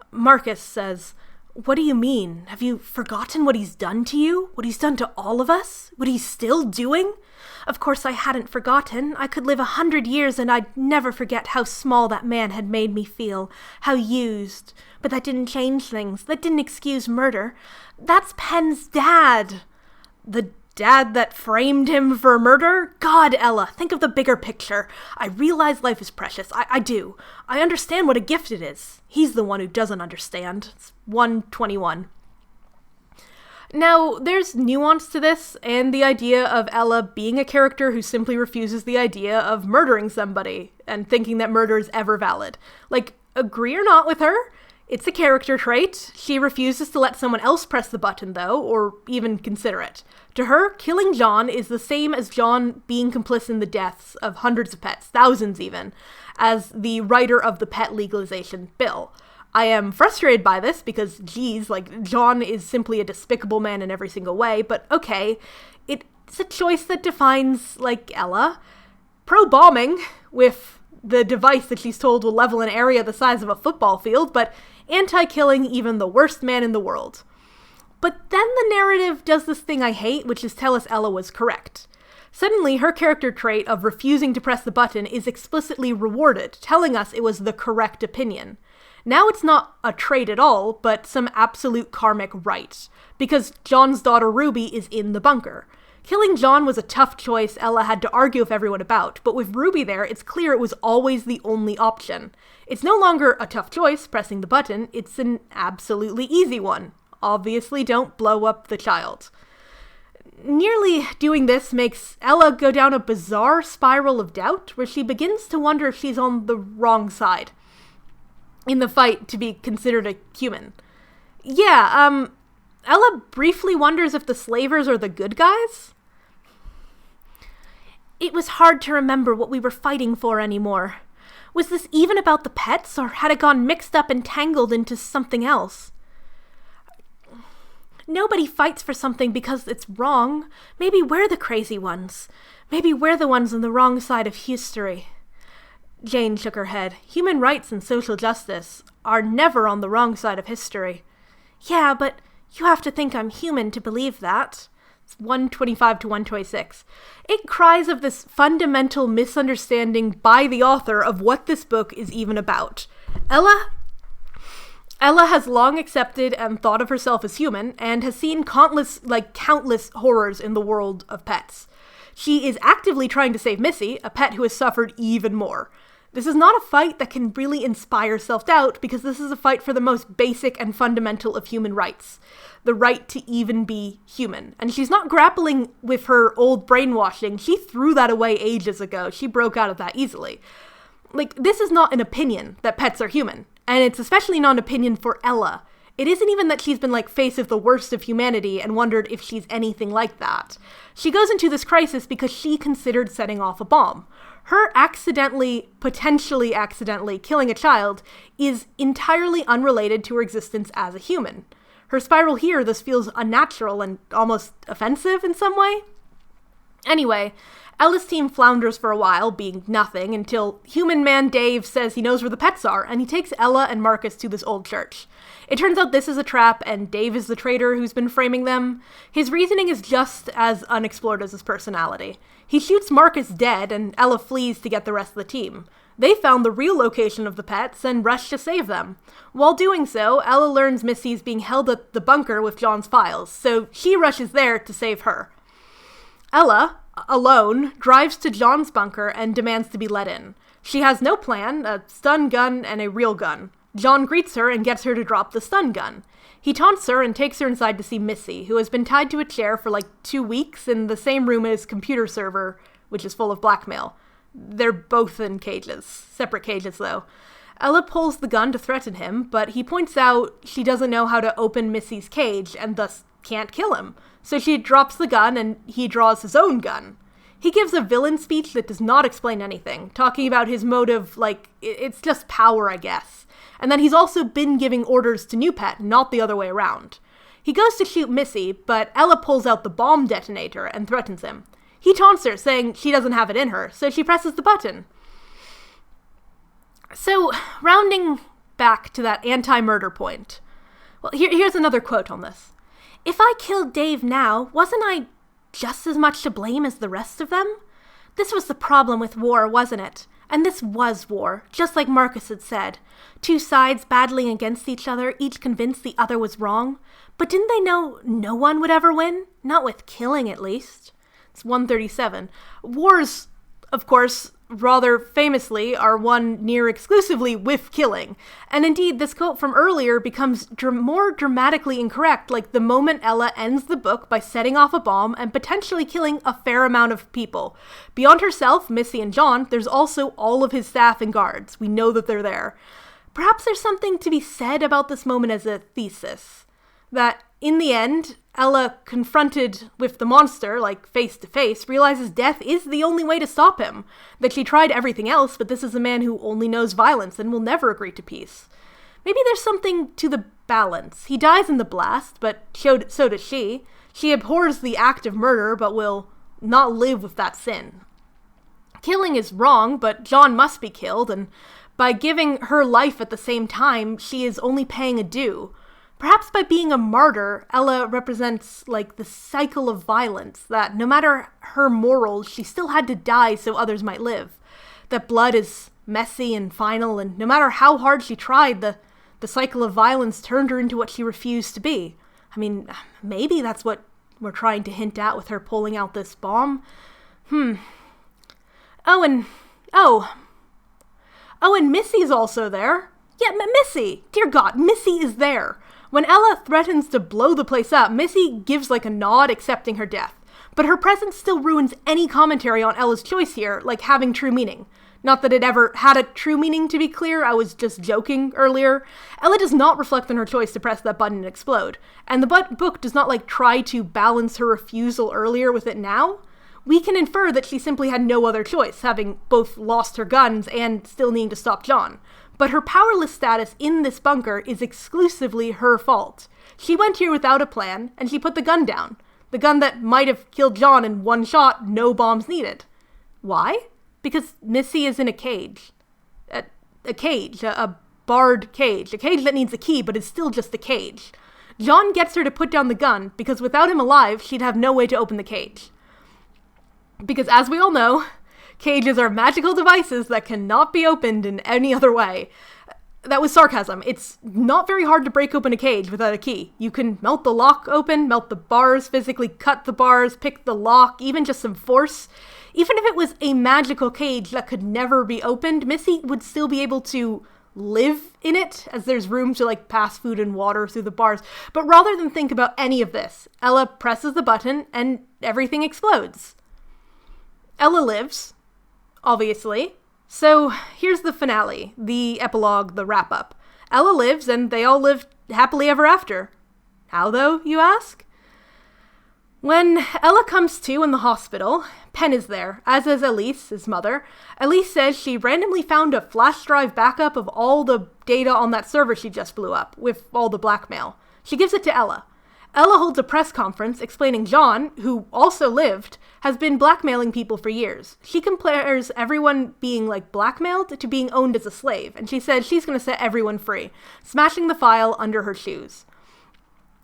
A: Marcus says, What do you mean? Have you forgotten what he's done to you? What he's done to all of us? What he's still doing? Of course I hadn't forgotten. I could live 100 years and I'd never forget how small that man had made me feel, how used. But that didn't change things. That didn't excuse murder. That's Penn's dad. The dad that framed him for murder? God, Ella, think of the bigger picture. I realize life is precious. I do. I understand what a gift it is. He's the one who doesn't understand. It's 121. Now, there's nuance to this, and the idea of Ella being a character who simply refuses the idea of murdering somebody and thinking that murder is ever valid. Like, agree or not with her, it's a character trait. She refuses to let someone else press the button, though, or even consider it. To her, killing John is the same as John being complicit in the deaths of hundreds of pets, thousands even, as the writer of the pet legalization bill. I am frustrated by this because, geez, John is simply a despicable man in every single way, but okay, it's a choice that defines, Ella. Pro-bombing, with the device that she's told will level an area the size of a football field, but anti-killing even the worst man in the world. But then the narrative does this thing I hate, which is tell us Ella was correct. Suddenly, her character trait of refusing to press the button is explicitly rewarded, telling us it was the correct opinion. Now it's not a trait at all, but some absolute karmic right, because John's daughter Ruby is in the bunker. Killing John was a tough choice Ella had to argue with everyone about, but with Ruby there, it's clear it was always the only option. It's no longer a tough choice, pressing the button, it's an absolutely easy one. Obviously, don't blow up the child. Nearly doing this makes Ella go down a bizarre spiral of doubt, where she begins to wonder if she's on the wrong side in the fight to be considered a human. Yeah, Ella briefly wonders if the slavers are the good guys. It was hard to remember what we were fighting for anymore. Was this even about the pets, or had it gone mixed up and tangled into something else? Nobody fights for something because it's wrong. Maybe we're the crazy ones. Maybe we're the ones on the wrong side of history. Jane shook her head. Human rights and social justice are never on the wrong side of history. Yeah, but you have to think I'm human to believe that. It's 125 to 126. It cries of this fundamental misunderstanding by the author of what this book is even about. Ella has long accepted and thought of herself as human, and has seen countless horrors in the world of pets. She is actively trying to save Missy, a pet who has suffered even more. This is not a fight that can really inspire self-doubt, because this is a fight for the most basic and fundamental of human rights. The right to even be human. And she's not grappling with her old brainwashing. She threw that away ages ago. She broke out of that easily. This is not an opinion that pets are human. And it's especially not an opinion for Ella. It isn't even that she's been faced with the worst of humanity and wondered if she's anything like that. She goes into this crisis because she considered setting off a bomb. Her potentially accidentally killing a child is entirely unrelated to her existence as a human. Her spiral here thus feels unnatural and almost offensive in some way. Anyway, Ella's team flounders for a while, being nothing, until human man Dave says he knows where the pets are, and he takes Ella and Marcus to this old church. It turns out this is a trap, and Dave is the traitor who's been framing them. His reasoning is just as unexplored as his personality. He shoots Marcus dead, and Ella flees to get the rest of the team. They found the real location of the pets and rush to save them. While doing so, Ella learns Missy is being held at the bunker with John's files, so she rushes there to save her. Ella, alone, drives to John's bunker and demands to be let in. She has no plan, a stun gun and a real gun. John greets her and gets her to drop the stun gun. He taunts her and takes her inside to see Missy, who has been tied to a chair for like 2 weeks in the same room as his computer server, which is full of blackmail. They're both in cages. Separate cages, though. Ella pulls the gun to threaten him, but he points out she doesn't know how to open Missy's cage and thus can't kill him. So she drops the gun and he draws his own gun. He gives a villain speech that does not explain anything, talking about his motive like it's just power, I guess. And then he's also been giving orders to New Pet, not the other way around. He goes to shoot Missy, but Ella pulls out the bomb detonator and threatens him. He taunts her, saying she doesn't have it in her, so she presses the button. So, rounding back to that anti-murder point. Well, here's another quote on this. If I killed Dave now, wasn't I just as much to blame as the rest of them? This was the problem with war, wasn't it? And this was war, just like Marcus had said. 2 sides battling against each other, each convinced the other was wrong. But didn't they know no one would ever win? Not with killing, at least. It's 137. Wars, of course, rather famously, are won near exclusively with killing. And indeed, this quote from earlier becomes more dramatically incorrect, like the moment Ella ends the book by setting off a bomb and potentially killing a fair amount of people. Beyond herself, Missy, and John, there's also all of his staff and guards. We know that they're there. Perhaps there's something to be said about this moment as a thesis. That, in the end, Ella, confronted with the monster, like face to face, realizes death is the only way to stop him. That she tried everything else, but this is a man who only knows violence and will never agree to peace. Maybe there's something to the balance. He dies in the blast, but so does she. She abhors the act of murder, but will not live with that sin. Killing is wrong, but John must be killed, and by giving her life at the same time, she is only paying a due. Perhaps by being a martyr, Ella represents, like, the cycle of violence, that no matter her morals, she still had to die so others might live. That blood is messy and final, and no matter how hard she tried, the cycle of violence turned her into what she refused to be. I mean, maybe that's what we're trying to hint at with her pulling out this bomb. Oh, and Missy's also there. Yeah, Missy! Dear God, Missy is there! When Ella threatens to blow the place up, Missy gives like a nod accepting her death. But her presence still ruins any commentary on Ella's choice here, like having true meaning. Not that it ever had a true meaning, to be clear, I was just joking earlier. Ella does not reflect on her choice to press that button and explode. And the book does not like try to balance her refusal earlier with it now. We can infer that she simply had no other choice, having both lost her guns and still needing to stop John. But her powerless status in this bunker is exclusively her fault. She went here without a plan, and she put the gun down. The gun that might have killed John in one shot, no bombs needed. Why? Because Missy is in a cage. A barred cage. A cage that needs a key, but is still just a cage. John gets her to put down the gun, because without him alive, she'd have no way to open the cage. Because as we all know, cages are magical devices that cannot be opened in any other way. That was sarcasm. It's not very hard to break open a cage without a key. You can melt the lock open, melt the bars, physically cut the bars, pick the lock, even just some force. Even if it was a magical cage that could never be opened, Missy would still be able to live in it, as there's room to like pass food and water through the bars. But rather than think about any of this, Ella presses the button and everything explodes. Ella lives, obviously. So here's the finale, the epilogue, the wrap-up. Ella lives, and they all live happily ever after. How, though, you ask? When Ella comes to in the hospital, Penn is there, as is Elise, his mother. Elise says she randomly found a flash drive backup of all the data on that server she just blew up, with all the blackmail. She gives it to Ella. Ella holds a press conference explaining John, who also lived, has been blackmailing people for years. She compares everyone being, blackmailed to being owned as a slave, and she says she's going to set everyone free, smashing the file under her shoes.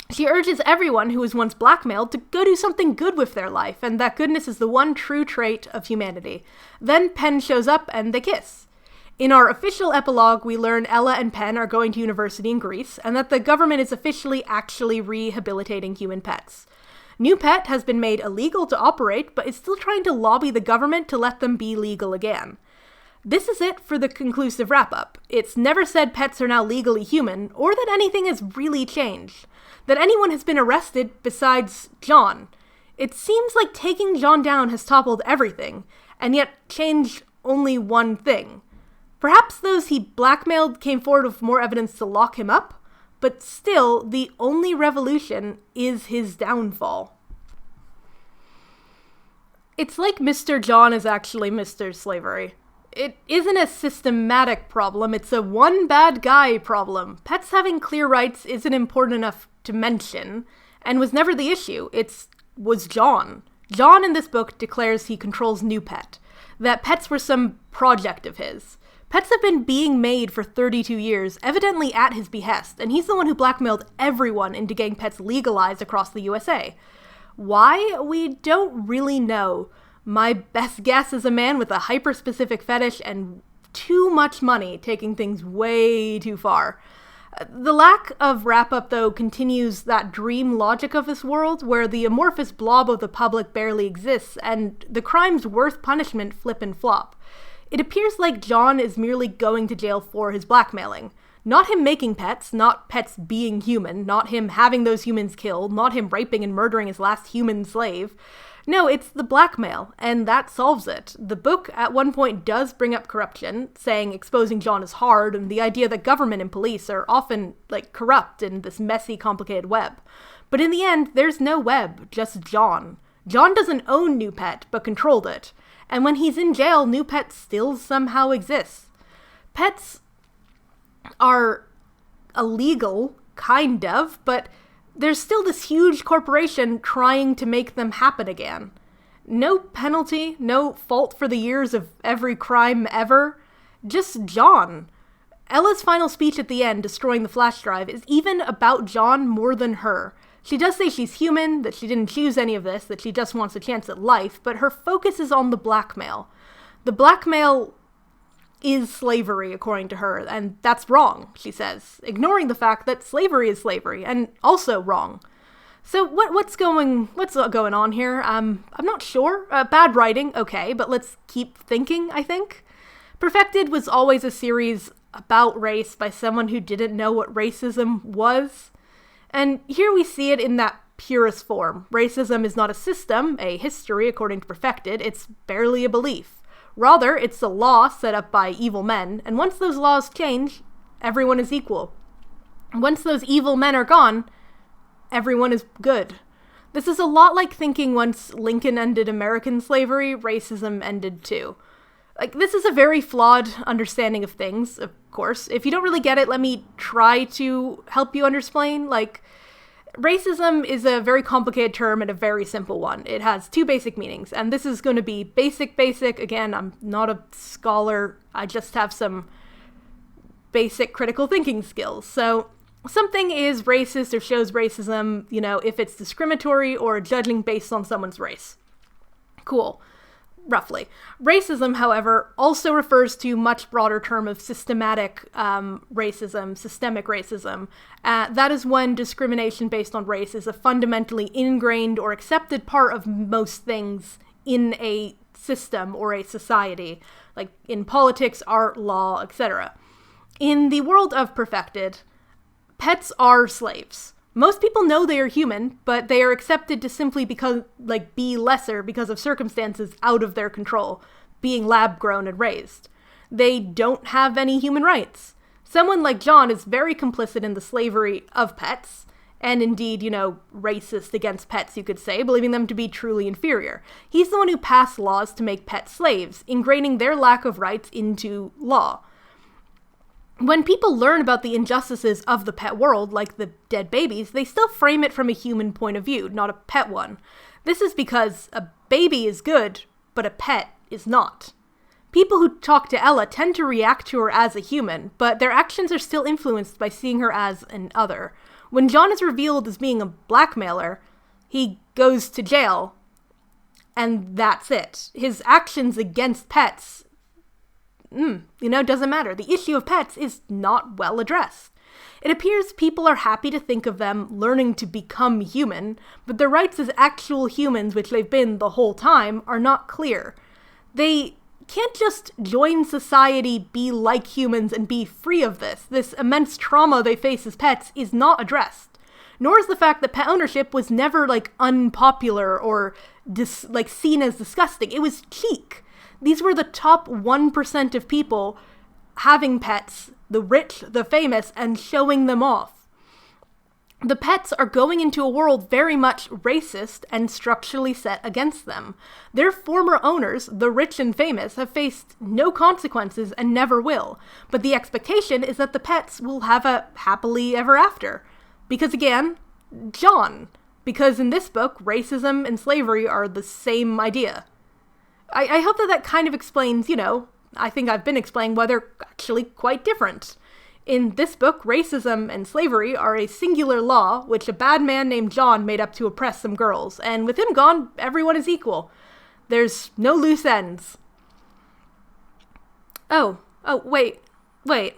A: She urges everyone who was once blackmailed to go do something good with their life, and that goodness is the one true trait of humanity. Then Penn shows up and they kiss. In our official epilogue, we learn Ella and Penn are going to university in Greece, and that the government is officially actually rehabilitating human pets. New Pet has been made illegal to operate, but is still trying to lobby the government to let them be legal again. This is it for the conclusive wrap-up. It's never said pets are now legally human, or that anything has really changed. That anyone has been arrested besides John. It seems like taking John down has toppled everything, and yet changed only one thing. Perhaps those he blackmailed came forward with more evidence to lock him up, but still, the only revolution is his downfall. It's like Mr. John is actually Mr. Slavery. It isn't a systematic problem, it's a one bad guy problem. Pets having clear rights isn't important enough to mention, and was never the issue. Was John. John in this book declares he controls New Pet, that pets were some project of his. Pets have been being made for 32 years, evidently at his behest, and he's the one who blackmailed everyone into getting pets legalized across the USA. Why? We don't really know. My best guess is a man with a hyper-specific fetish and too much money, taking things way too far. The lack of wrap-up, though, continues that dream logic of this world, where the amorphous blob of the public barely exists, and the crimes worth punishment flip and flop. It appears like John is merely going to jail for his blackmailing. Not him making pets, not pets being human, not him having those humans killed, not him raping and murdering his last human slave. No, it's the blackmail, and that solves it. The book at one point does bring up corruption, saying exposing John is hard, and the idea that government and police are often, corrupt in this messy, complicated web. But in the end, there's no web, just John. John doesn't own New Pet, but controlled it. And when he's in jail, New Pet still somehow exists. Pets are illegal, kind of, but there's still this huge corporation trying to make them happen again. No penalty, no fault for the years of every crime ever. Just John. Ella's final speech at the end, destroying the flash drive, is even about John more than her. She does say she's human, that she didn't choose any of this, that she just wants a chance at life, but her focus is on the blackmail. The blackmail is slavery, according to her, and that's wrong, she says, ignoring the fact that slavery is slavery, and also wrong. So what's going on here? I'm not sure. Bad writing, okay, but let's keep thinking, I think. Perfected was always a series about race by someone who didn't know what racism was. And here we see it in that purest form. Racism is not a system, a history according to Perfected, it's barely a belief. Rather, it's a law set up by evil men, and once those laws change, everyone is equal. Once those evil men are gone, everyone is good. This is a lot like thinking once Lincoln ended American slavery, racism ended too. This is a very flawed understanding of things, of course. If you don't really get it, let me try to help you explain. Racism is a very complicated term and a very simple one. It has two basic meanings, and this is going to be basic. Again, I'm not a scholar. I just have some basic critical thinking skills. So something is racist or shows racism, if it's discriminatory or judging based on someone's race. Cool. Roughly. Racism, however, also refers to a much broader term of systematic racism, systemic racism. That is when discrimination based on race is a fundamentally ingrained or accepted part of most things in a system or a society, like in politics, art, law, etc. In the world of Perfected, pets are slaves. Most people know they are human, but they are accepted to simply be lesser because of circumstances out of their control, being lab-grown and raised. They don't have any human rights. Someone like John is very complicit in the slavery of pets, And indeed, racist against pets, you could say, believing them to be truly inferior. He's the one who passed laws to make pets slaves, ingraining their lack of rights into law. When people learn about the injustices of the pet world, like the dead babies, they still frame it from a human point of view, not a pet one. This is because a baby is good, but a pet is not. People who talk to Ella tend to react to her as a human, but their actions are still influenced by seeing her as an other. When John is revealed as being a blackmailer, he goes to jail, and that's it. His actions against pets, doesn't matter. The issue of pets is not well addressed. It appears people are happy to think of them learning to become human, but their rights as actual humans, which they've been the whole time, are not clear. They can't just join society, be like humans, and be free of this. This immense trauma they face as pets is not addressed. Nor is the fact that pet ownership was never, unpopular or, seen as disgusting. It was chic. These were the top 1% of people having pets, the rich, the famous, and showing them off. The pets are going into a world very much racist and structurally set against them. Their former owners, the rich and famous, have faced no consequences and never will. But the expectation is that the pets will have a happily ever after. Because again, John. Because in this book, racism and slavery are the same idea. I hope that kind of explains, I think I've been explaining why they're actually quite different. In this book, racism and slavery are a singular law which a bad man named John made up to oppress some girls, and with him gone, everyone is equal. There's no loose ends. Oh, wait. There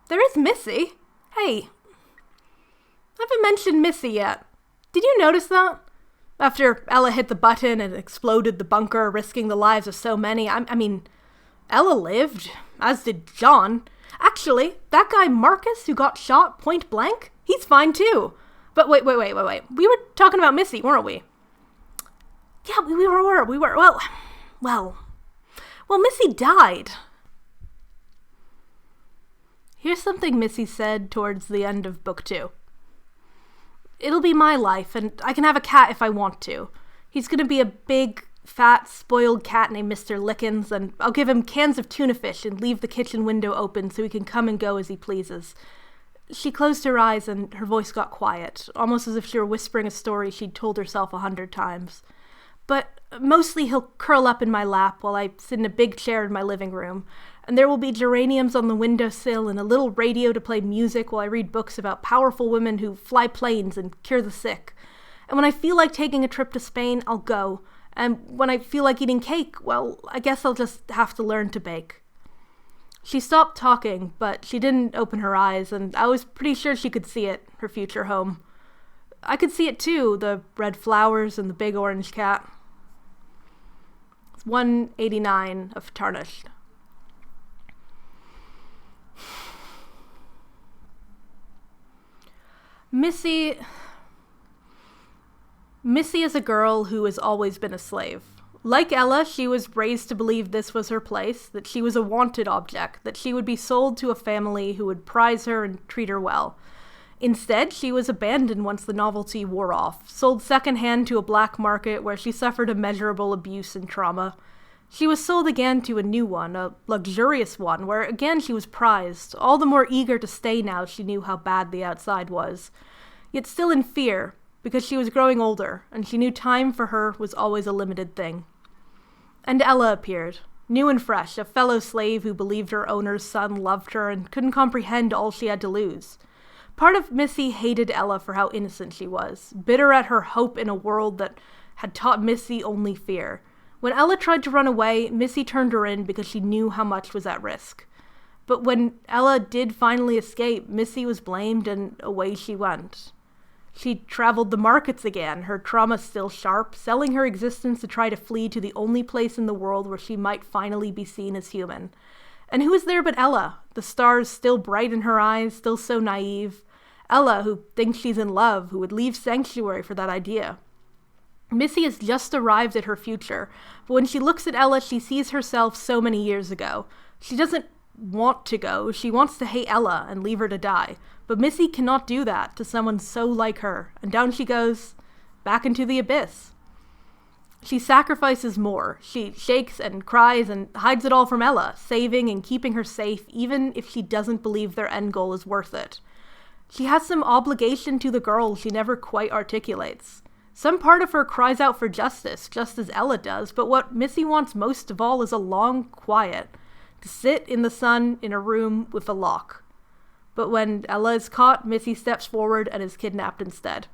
A: is Missy. Hey, I haven't mentioned Missy yet. Did you notice that? After Ella hit the button and exploded the bunker, risking the lives of so many, I mean, Ella lived, as did John. Actually, that guy Marcus who got shot point blank, he's fine too. But wait. We were talking about Missy, weren't we? Yeah, we were. Well, Missy died. Here's something Missy said towards the end of book 2. It'll be my life, and I can have a cat if I want to. He's gonna be a big, fat, spoiled cat named Mr. Lickens, and I'll give him cans of tuna fish and leave the kitchen window open so he can come and go as he pleases. She closed her eyes and her voice got quiet, almost as if she were whispering a story she'd told herself 100 times. But mostly he'll curl up in my lap while I sit in a big chair in my living room, and there will be geraniums on the windowsill and a little radio to play music while I read books about powerful women who fly planes and cure the sick. And when I feel like taking a trip to Spain, I'll go. And when I feel like eating cake, well, I guess I'll just have to learn to bake. She stopped talking, but she didn't open her eyes, and I was pretty sure she could see it, her future home. I could see it too, the red flowers and the big orange cat. It's 189 of Tarnished. Missy is a girl who has always been a slave. Like Ella, she was raised to believe this was her place, that she was a wanted object, that she would be sold to a family who would prize her and treat her well. Instead, she was abandoned once the novelty wore off, sold secondhand to a black market where she suffered immeasurable abuse and trauma. She was sold again to a new one, a luxurious one, where again she was prized, all the more eager to stay now she knew how bad the outside was. Yet still in fear, because she was growing older, and she knew time for her was always a limited thing. And Ella appeared, new and fresh, a fellow slave who believed her owner's son loved her and couldn't comprehend all she had to lose. Part of Missy hated Ella for how innocent she was, bitter at her hope in a world that had taught Missy only fear. When Ella tried to run away, Missy turned her in because she knew how much was at risk. But when Ella did finally escape, Missy was blamed and away she went. She traveled the markets again, her trauma still sharp, selling her existence to try to flee to the only place in the world where she might finally be seen as human. And who is there but Ella? The stars still bright in her eyes, still so naive. Ella, who thinks she's in love, who would leave Sanctuary for that idea. Missy has just arrived at her future, but when she looks at Ella, she sees herself so many years ago. She doesn't want to go. She wants to hate Ella and leave her to die. But Missy cannot do that to someone so like her, and down she goes, back into the abyss. She sacrifices more. She shakes and cries and hides it all from Ella, saving and keeping her safe even if she doesn't believe their end goal is worth it. She has some obligation to the girl she never quite articulates. Some part of her cries out for justice, just as Ella does, but what Missy wants most of all is a long quiet, to sit in the sun in a room with a lock. But when Ella is caught, Missy steps forward and is kidnapped instead.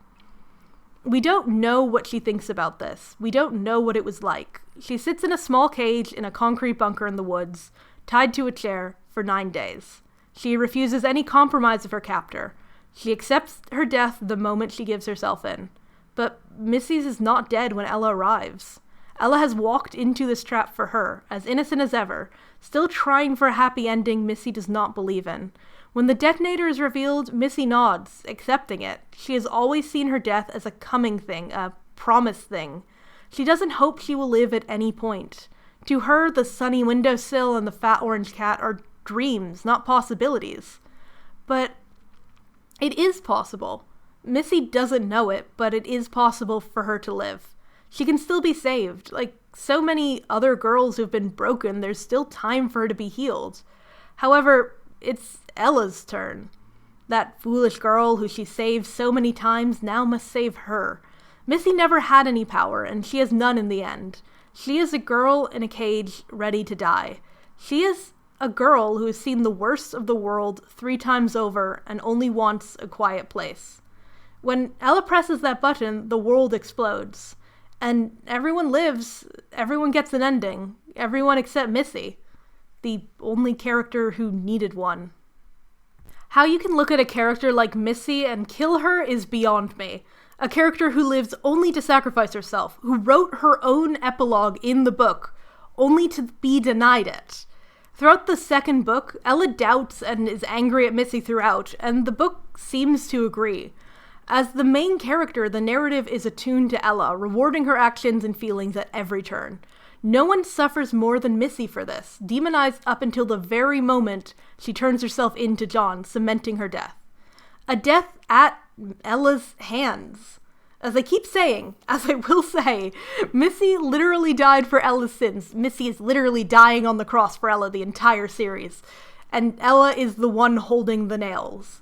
A: We don't know what she thinks about this. We don't know what it was like. She sits in a small cage in a concrete bunker in the woods, tied to a chair, for 9 days. She refuses any compromise of her captor. She accepts her death the moment she gives herself in. But Missy's is not dead when Ella arrives. Ella has walked into this trap for her, as innocent as ever, still trying for a happy ending Missy does not believe in. When the detonator is revealed, Missy nods, accepting it. She has always seen her death as a coming thing, a promised thing. She doesn't hope she will live at any point. To her, the sunny windowsill and the fat orange cat are dreams, not possibilities. But it is possible. Missy doesn't know it, but it is possible for her to live. She can still be saved. Like so many other girls who've been broken, there's still time for her to be healed. However, it's Ella's turn. That foolish girl who she saved so many times now must save her. Missy never had any power, and she has none in the end. She is a girl in a cage ready to die. She is a girl who has seen the worst of the world 3 times over and only wants a quiet place. When Ella presses that button, the world explodes. And everyone lives, everyone gets an ending. Everyone except Missy, the only character who needed one. How you can look at a character like Missy and kill her is beyond me. A character who lives only to sacrifice herself, who wrote her own epilogue in the book, only to be denied it. Throughout the second book, Ella doubts and is angry at Missy throughout, and the book seems to agree. As the main character, the narrative is attuned to Ella, rewarding her actions and feelings at every turn. No one suffers more than Missy for this, demonized up until the very moment she turns herself in to John, cementing her death. A death at Ella's hands. As I keep saying, as I will say, Missy literally died for Ella's sins. Missy is literally dying on the cross for Ella the entire series. And Ella is the one holding the nails.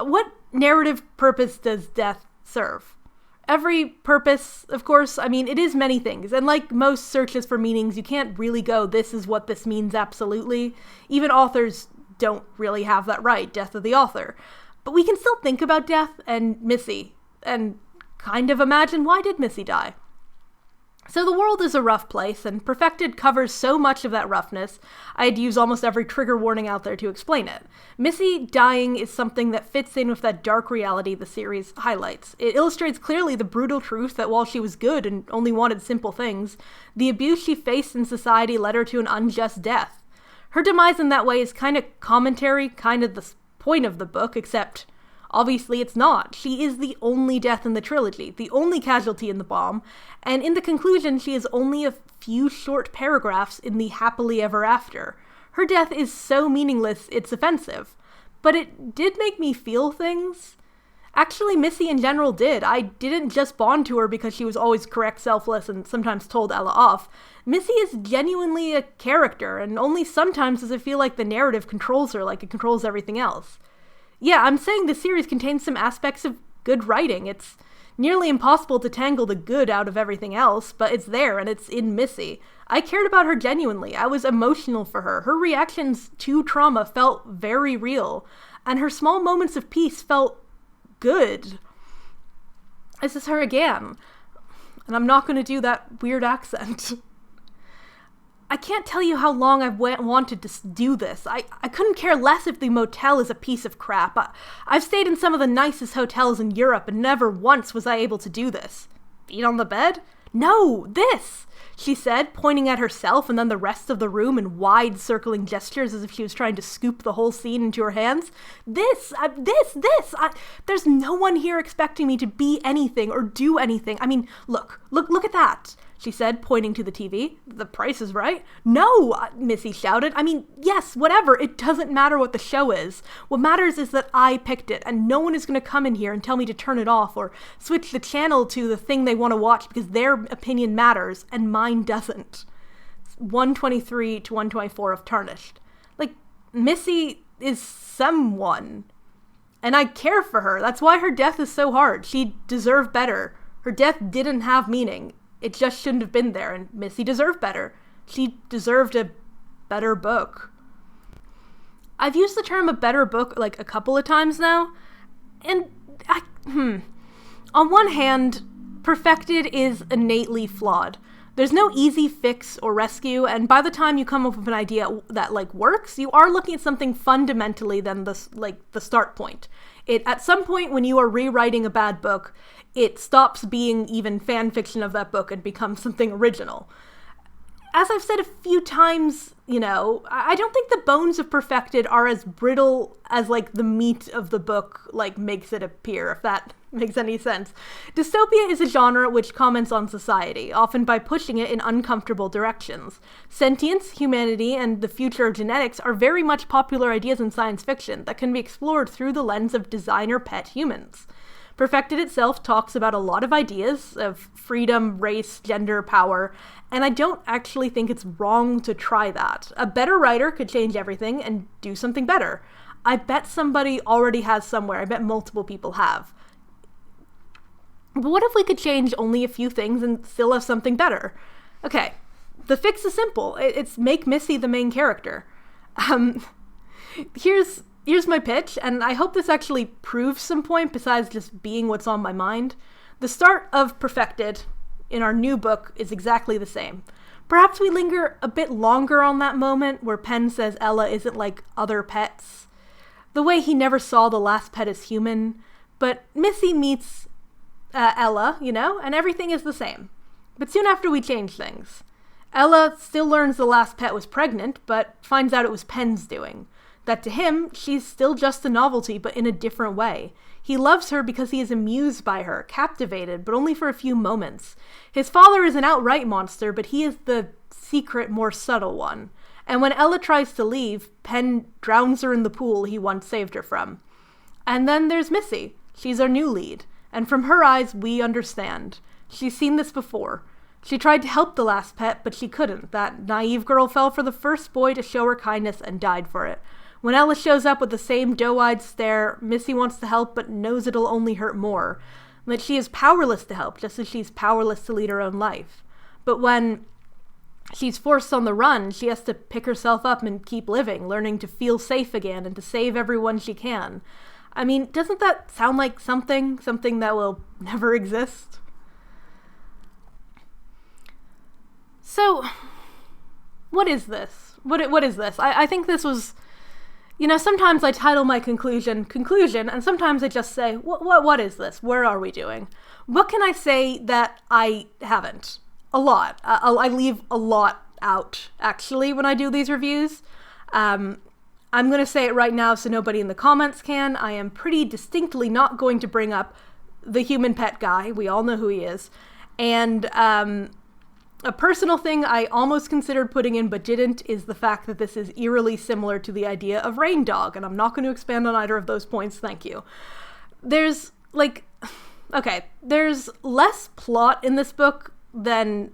A: What narrative purpose does death serve? Every purpose, of course, I mean, it is many things. And like most searches for meanings, you can't really go, this is what this means absolutely. Even authors don't really have that right, death of the author. But we can still think about death and Missy, and kind of imagine, why did Missy die? So the world is a rough place, and Perfected covers so much of that roughness, I'd use almost every trigger warning out there to explain it. Missy dying is something that fits in with that dark reality the series highlights. It illustrates clearly the brutal truth that while she was good and only wanted simple things, the abuse she faced in society led her to an unjust death. Her demise in that way is kind of commentary, kind of the point of the book, except obviously it's not. She is the only death in the trilogy, the only casualty in the bomb, and in the conclusion she is only a few short paragraphs in the happily ever after. Her death is so meaningless it's offensive. But it did make me feel things. Actually, Missy in general did. I didn't just bond to her because she was always correct, selfless, and sometimes told Ella off. Missy is genuinely a character, and only sometimes does it feel like the narrative controls her like it controls everything else. Yeah, I'm saying the series contains some aspects of good writing. It's nearly impossible to tangle the good out of everything else, but it's there, and it's in Missy. I cared about her genuinely. I was emotional for her. Her reactions to trauma felt very real, and her small moments of peace felt good. This is her again, and I'm not going to do that weird accent. I can't tell you how long I've wanted to do this. I couldn't care less if the motel is a piece of crap. I've stayed in some of the nicest hotels in Europe, and never once was I able to do this. Feet on the bed? No, this, she said, pointing at herself and then the rest of the room in wide circling gestures as if she was trying to scoop the whole scene into her hands. This. There's no one here expecting me to be anything or do anything. I mean, look at that. she said, pointing to the TV. The Price is Right? No, Missy shouted. I mean, yes, whatever. It doesn't matter what the show is. What matters is that I picked it, and no one is going to come in here and tell me to turn it off or switch the channel to the thing they want to watch because their opinion matters and mine doesn't. 123 to 124 of Tarnished. Like, Missy is someone. And I care for her. That's why her death is so hard. She deserved better. Her death didn't have meaning. It just shouldn't have been there, and Missy deserved better. She deserved a better book. I've used the term a better book like a couple of times now, and on one hand, Perfected is innately flawed. There's no easy fix or rescue, and by the time you come up with an idea that works, you are looking at something fundamentally than the start point. At some point when you are rewriting a bad book, it stops being even fan fiction of that book and becomes something original. As I've said a few times, I don't think the bones of Perfected are as brittle as the meat of the book makes it appear, if that makes any sense. Dystopia is a genre which comments on society, often by pushing it in uncomfortable directions. Sentience, humanity, and the future of genetics are very much popular ideas in science fiction that can be explored through the lens of designer pet humans. Perfected itself talks about a lot of ideas of freedom, race, gender, power, and I don't actually think it's wrong to try that. A better writer could change everything and do something better. I bet somebody already has somewhere. I bet multiple people have. But what if we could change only a few things and still have something better? Okay, the fix is simple. It's make Missy the main character. Here's my pitch, and I hope this actually proves some point besides just being what's on my mind. The start of Perfected in our new book is exactly the same. Perhaps we linger a bit longer on that moment where Penn says Ella isn't like other pets. The way he never saw the last pet as human. But Missy meets Ella, and everything is the same. But soon after we change things. Ella still learns the last pet was pregnant, but finds out it was Penn's doing. That to him, she's still just a novelty, but in a different way. He loves her because he is amused by her, captivated, but only for a few moments. His father is an outright monster, but he is the secret, more subtle one. And when Ella tries to leave, Penn drowns her in the pool he once saved her from. And then there's Missy. She's our new lead. And from her eyes, we understand. She's seen this before. She tried to help the last pet, but she couldn't. That naive girl fell for the first boy to show her kindness and died for it. When Ella shows up with the same doe-eyed stare, Missy wants to help but knows it'll only hurt more. That she is powerless to help, just as she's powerless to lead her own life. But when she's forced on the run, she has to pick herself up and keep living, learning to feel safe again and to save everyone she can. I mean, doesn't that sound like something that will never exist? So, what is this? What is this? I think this was... sometimes I title my conclusion, and sometimes I just say, what is this? Where are we doing? What can I say that I haven't? A lot. I leave a lot out, actually, when I do these reviews. I'm going to say it right now so nobody in the comments can. I am pretty distinctly not going to bring up the human pet guy. We all know who he is. And a personal thing I almost considered putting in but didn't is the fact that this is eerily similar to the idea of Rain Dog, and I'm not going to expand on either of those points, thank you. There's less plot in this book than,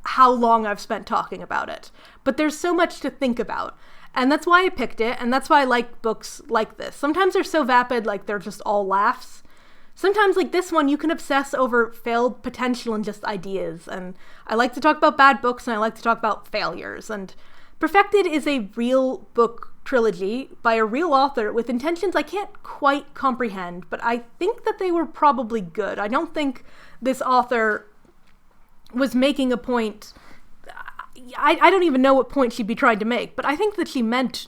A: how long I've spent talking about it. But there's so much to think about. And that's why I picked it, and that's why I like books like this. Sometimes they're so vapid, they're just all laughs. Sometimes, like this one, you can obsess over failed potential and just ideas. And I like to talk about bad books, and I like to talk about failures. And Perfected is a real book trilogy by a real author with intentions I can't quite comprehend, but I think that they were probably good. I don't think this author was making a point. I don't even know what point she'd be trying to make, but I think that she meant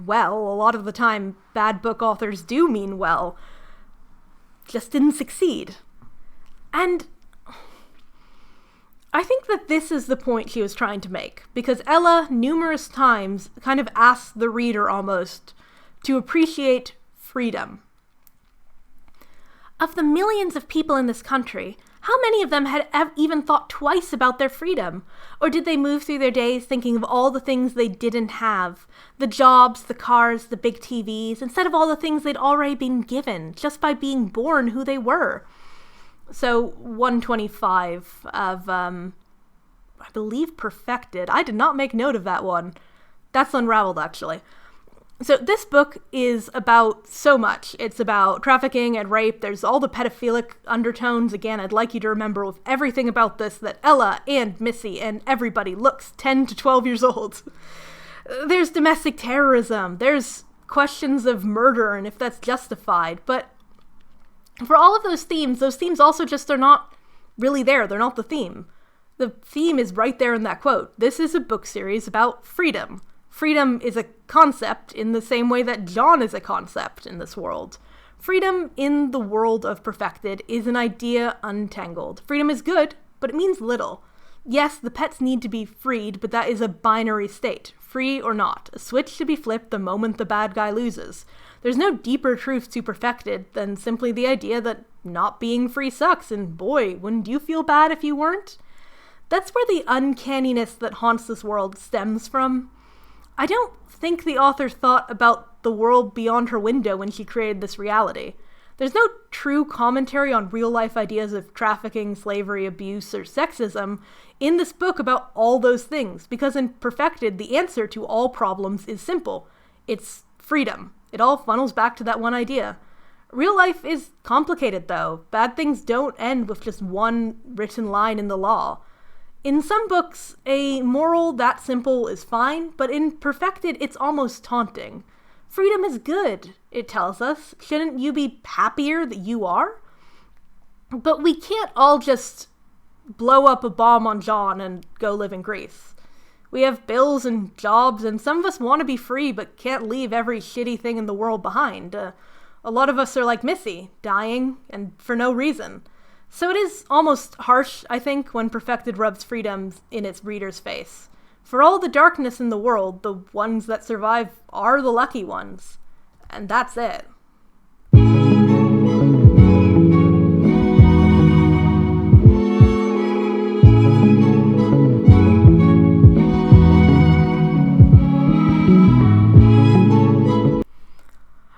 A: well. A lot of the time, bad book authors do mean well. Just didn't succeed. And I think that this is the point she was trying to make, because Ella numerous times kind of asks the reader almost to appreciate freedom. Of the millions of people in this country, How many of them had even thought twice about their freedom? Or did they move through their days thinking of all the things they didn't have? The jobs, the cars, the big TVs, instead of all the things they'd already been given, just by being born who they were. So 125 of, I believe Perfected. I did not make note of that one. That's Unraveled, actually. So this book is about so much. It's about trafficking and rape. There's all the pedophilic undertones. Again, I'd like you to remember with everything about this that Ella and Missy and everybody looks 10 to 12 years old. There's domestic terrorism. There's questions of murder and if that's justified. But for all of those themes also just are not really there. They're not the theme. The theme is right there in that quote. This is a book series about freedom. Freedom is a concept in the same way that John is a concept in this world. Freedom in the world of Perfected is an idea untangled. Freedom is good, but it means little. Yes, the pets need to be freed, but that is a binary state. Free or not. A switch to be flipped the moment the bad guy loses. There's no deeper truth to Perfected than simply the idea that not being free sucks, and boy, wouldn't you feel bad if you weren't? That's where the uncanniness that haunts this world stems from. I don't think the author thought about the world beyond her window when she created this reality. There's no true commentary on real-life ideas of trafficking, slavery, abuse, or sexism in this book about all those things, because in Perfected, the answer to all problems is simple. It's freedom. It all funnels back to that one idea. Real life is complicated, though. Bad things don't end with just one written line in the law. In some books, a moral that simple is fine, but in Perfected, it's almost taunting. Freedom is good, it tells us. Shouldn't you be happier that you are? But we can't all just blow up a bomb on John and go live in Greece. We have bills and jobs, and some of us want to be free but can't leave every shitty thing in the world behind. A lot of us are like Missy, dying, and for no reason. So it is almost harsh, I think, when Perfected rubs freedom in its reader's face. For all the darkness in the world, the ones that survive are the lucky ones. And that's it.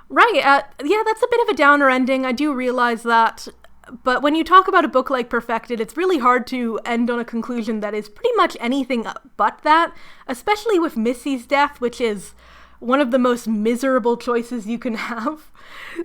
A: Right, yeah, that's a bit of a downer ending. I do realize that. But when you talk about a book like Perfected, it's really hard to end on a conclusion that is pretty much anything but that, especially with Missy's death, which is one of the most miserable choices you can have.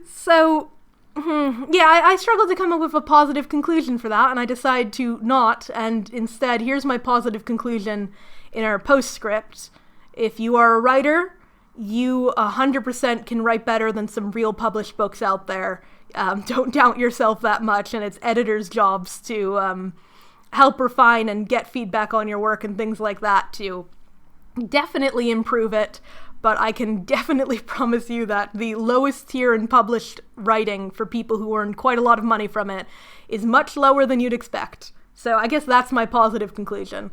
A: So, yeah, I struggled to come up with a positive conclusion for that, and I decided to not, and instead, here's my positive conclusion in our postscript. If you are a writer, you 100% can write better than some real published books out there. Don't doubt yourself that much, and it's editors' jobs to help refine and get feedback on your work and things like that to definitely improve it, but I can definitely promise you that the lowest tier in published writing for people who earn quite a lot of money from it is much lower than you'd expect. So I guess that's my positive conclusion.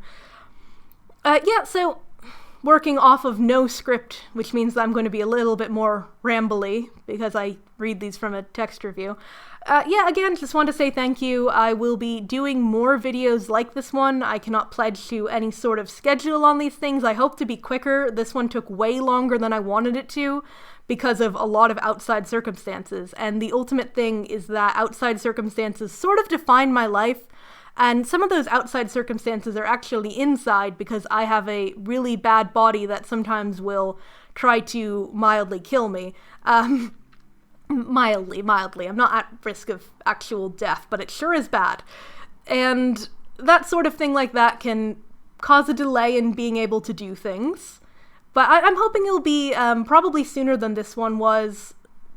A: So working off of no script, which means that I'm going to be a little bit more rambly because I read these from a text review. Again, just want to say thank you. I will be doing more videos like this one. I cannot pledge to any sort of schedule on these things. I hope to be quicker. This one took way longer than I wanted it to because of a lot of outside circumstances. And the ultimate thing is that outside circumstances sort of define my life. And some of those outside circumstances are actually inside because I have a really bad body that sometimes will try to mildly kill me. Mildly. I'm not at risk of actual death, but it sure is bad. And that sort of thing like that can cause a delay in being able to do things. But I'm hoping it'll be probably sooner than this one was.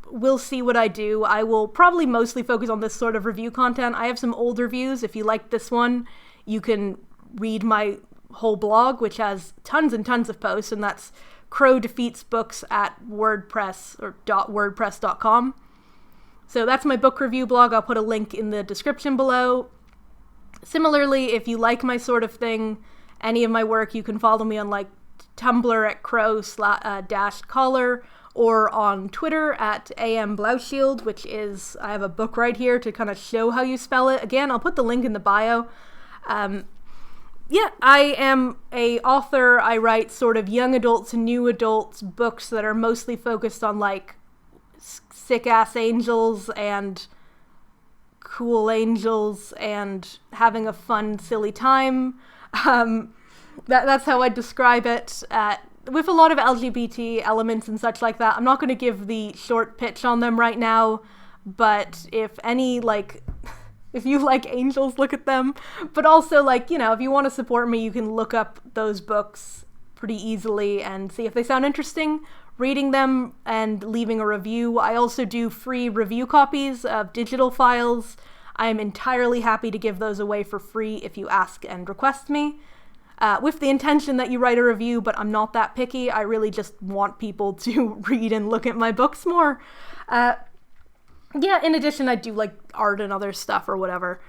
A: We'll see what I do. I will probably mostly focus on this sort of review content. I have some old reviews. If you like this one, you can read my whole blog, which has tons and tons of posts, and that's Crow Defeats Books at WordPress or .wordpress.com. So that's my book review blog. I'll put a link in the description below. Similarly, if you like my sort of thing, any of my work, you can follow me on like Tumblr at crow-collar or on Twitter at @amblauschild, which is, I have a book right here to kind of show how you spell it. Again, I'll put the link in the bio. Yeah, I am a author. I write sort of young adults and new adults books that are mostly focused on like sick-ass angels and cool angels and having a fun, silly time. That's how I describe it. With a lot of LGBT elements and such like that. I'm not going to give the short pitch on them right now, but if you like angels, look at them. But also, like, you know, if you want to support me, you can look up those books pretty easily and see if they sound interesting, reading them and leaving a review. I also do free review copies of digital files. I am entirely happy to give those away for free if you ask and request me. With the intention that you write a review, but I'm not that picky. I really just want people to read and look at my books more. Yeah, in addition, I do like art and other stuff or whatever.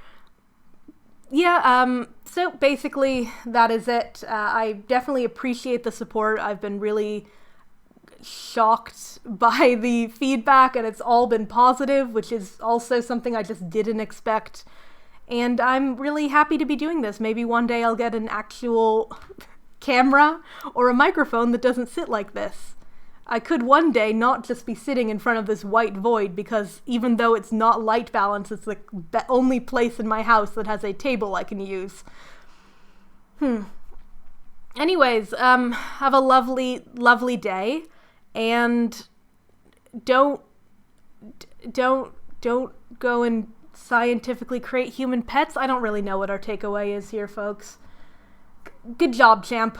A: Yeah, so basically that is it. I definitely appreciate the support. I've been really shocked by the feedback, and it's all been positive, which is also something I just didn't expect. And I'm really happy to be doing this. Maybe one day I'll get an actual camera or a microphone that doesn't sit like this. I could one day not just be sitting in front of this white void, because even though it's not light balanced, it's the only place in my house that has a table I can use. Anyways, have a lovely, lovely day, and don't go and scientifically create human pets. I don't really know what our takeaway is here, folks. Good job, champ.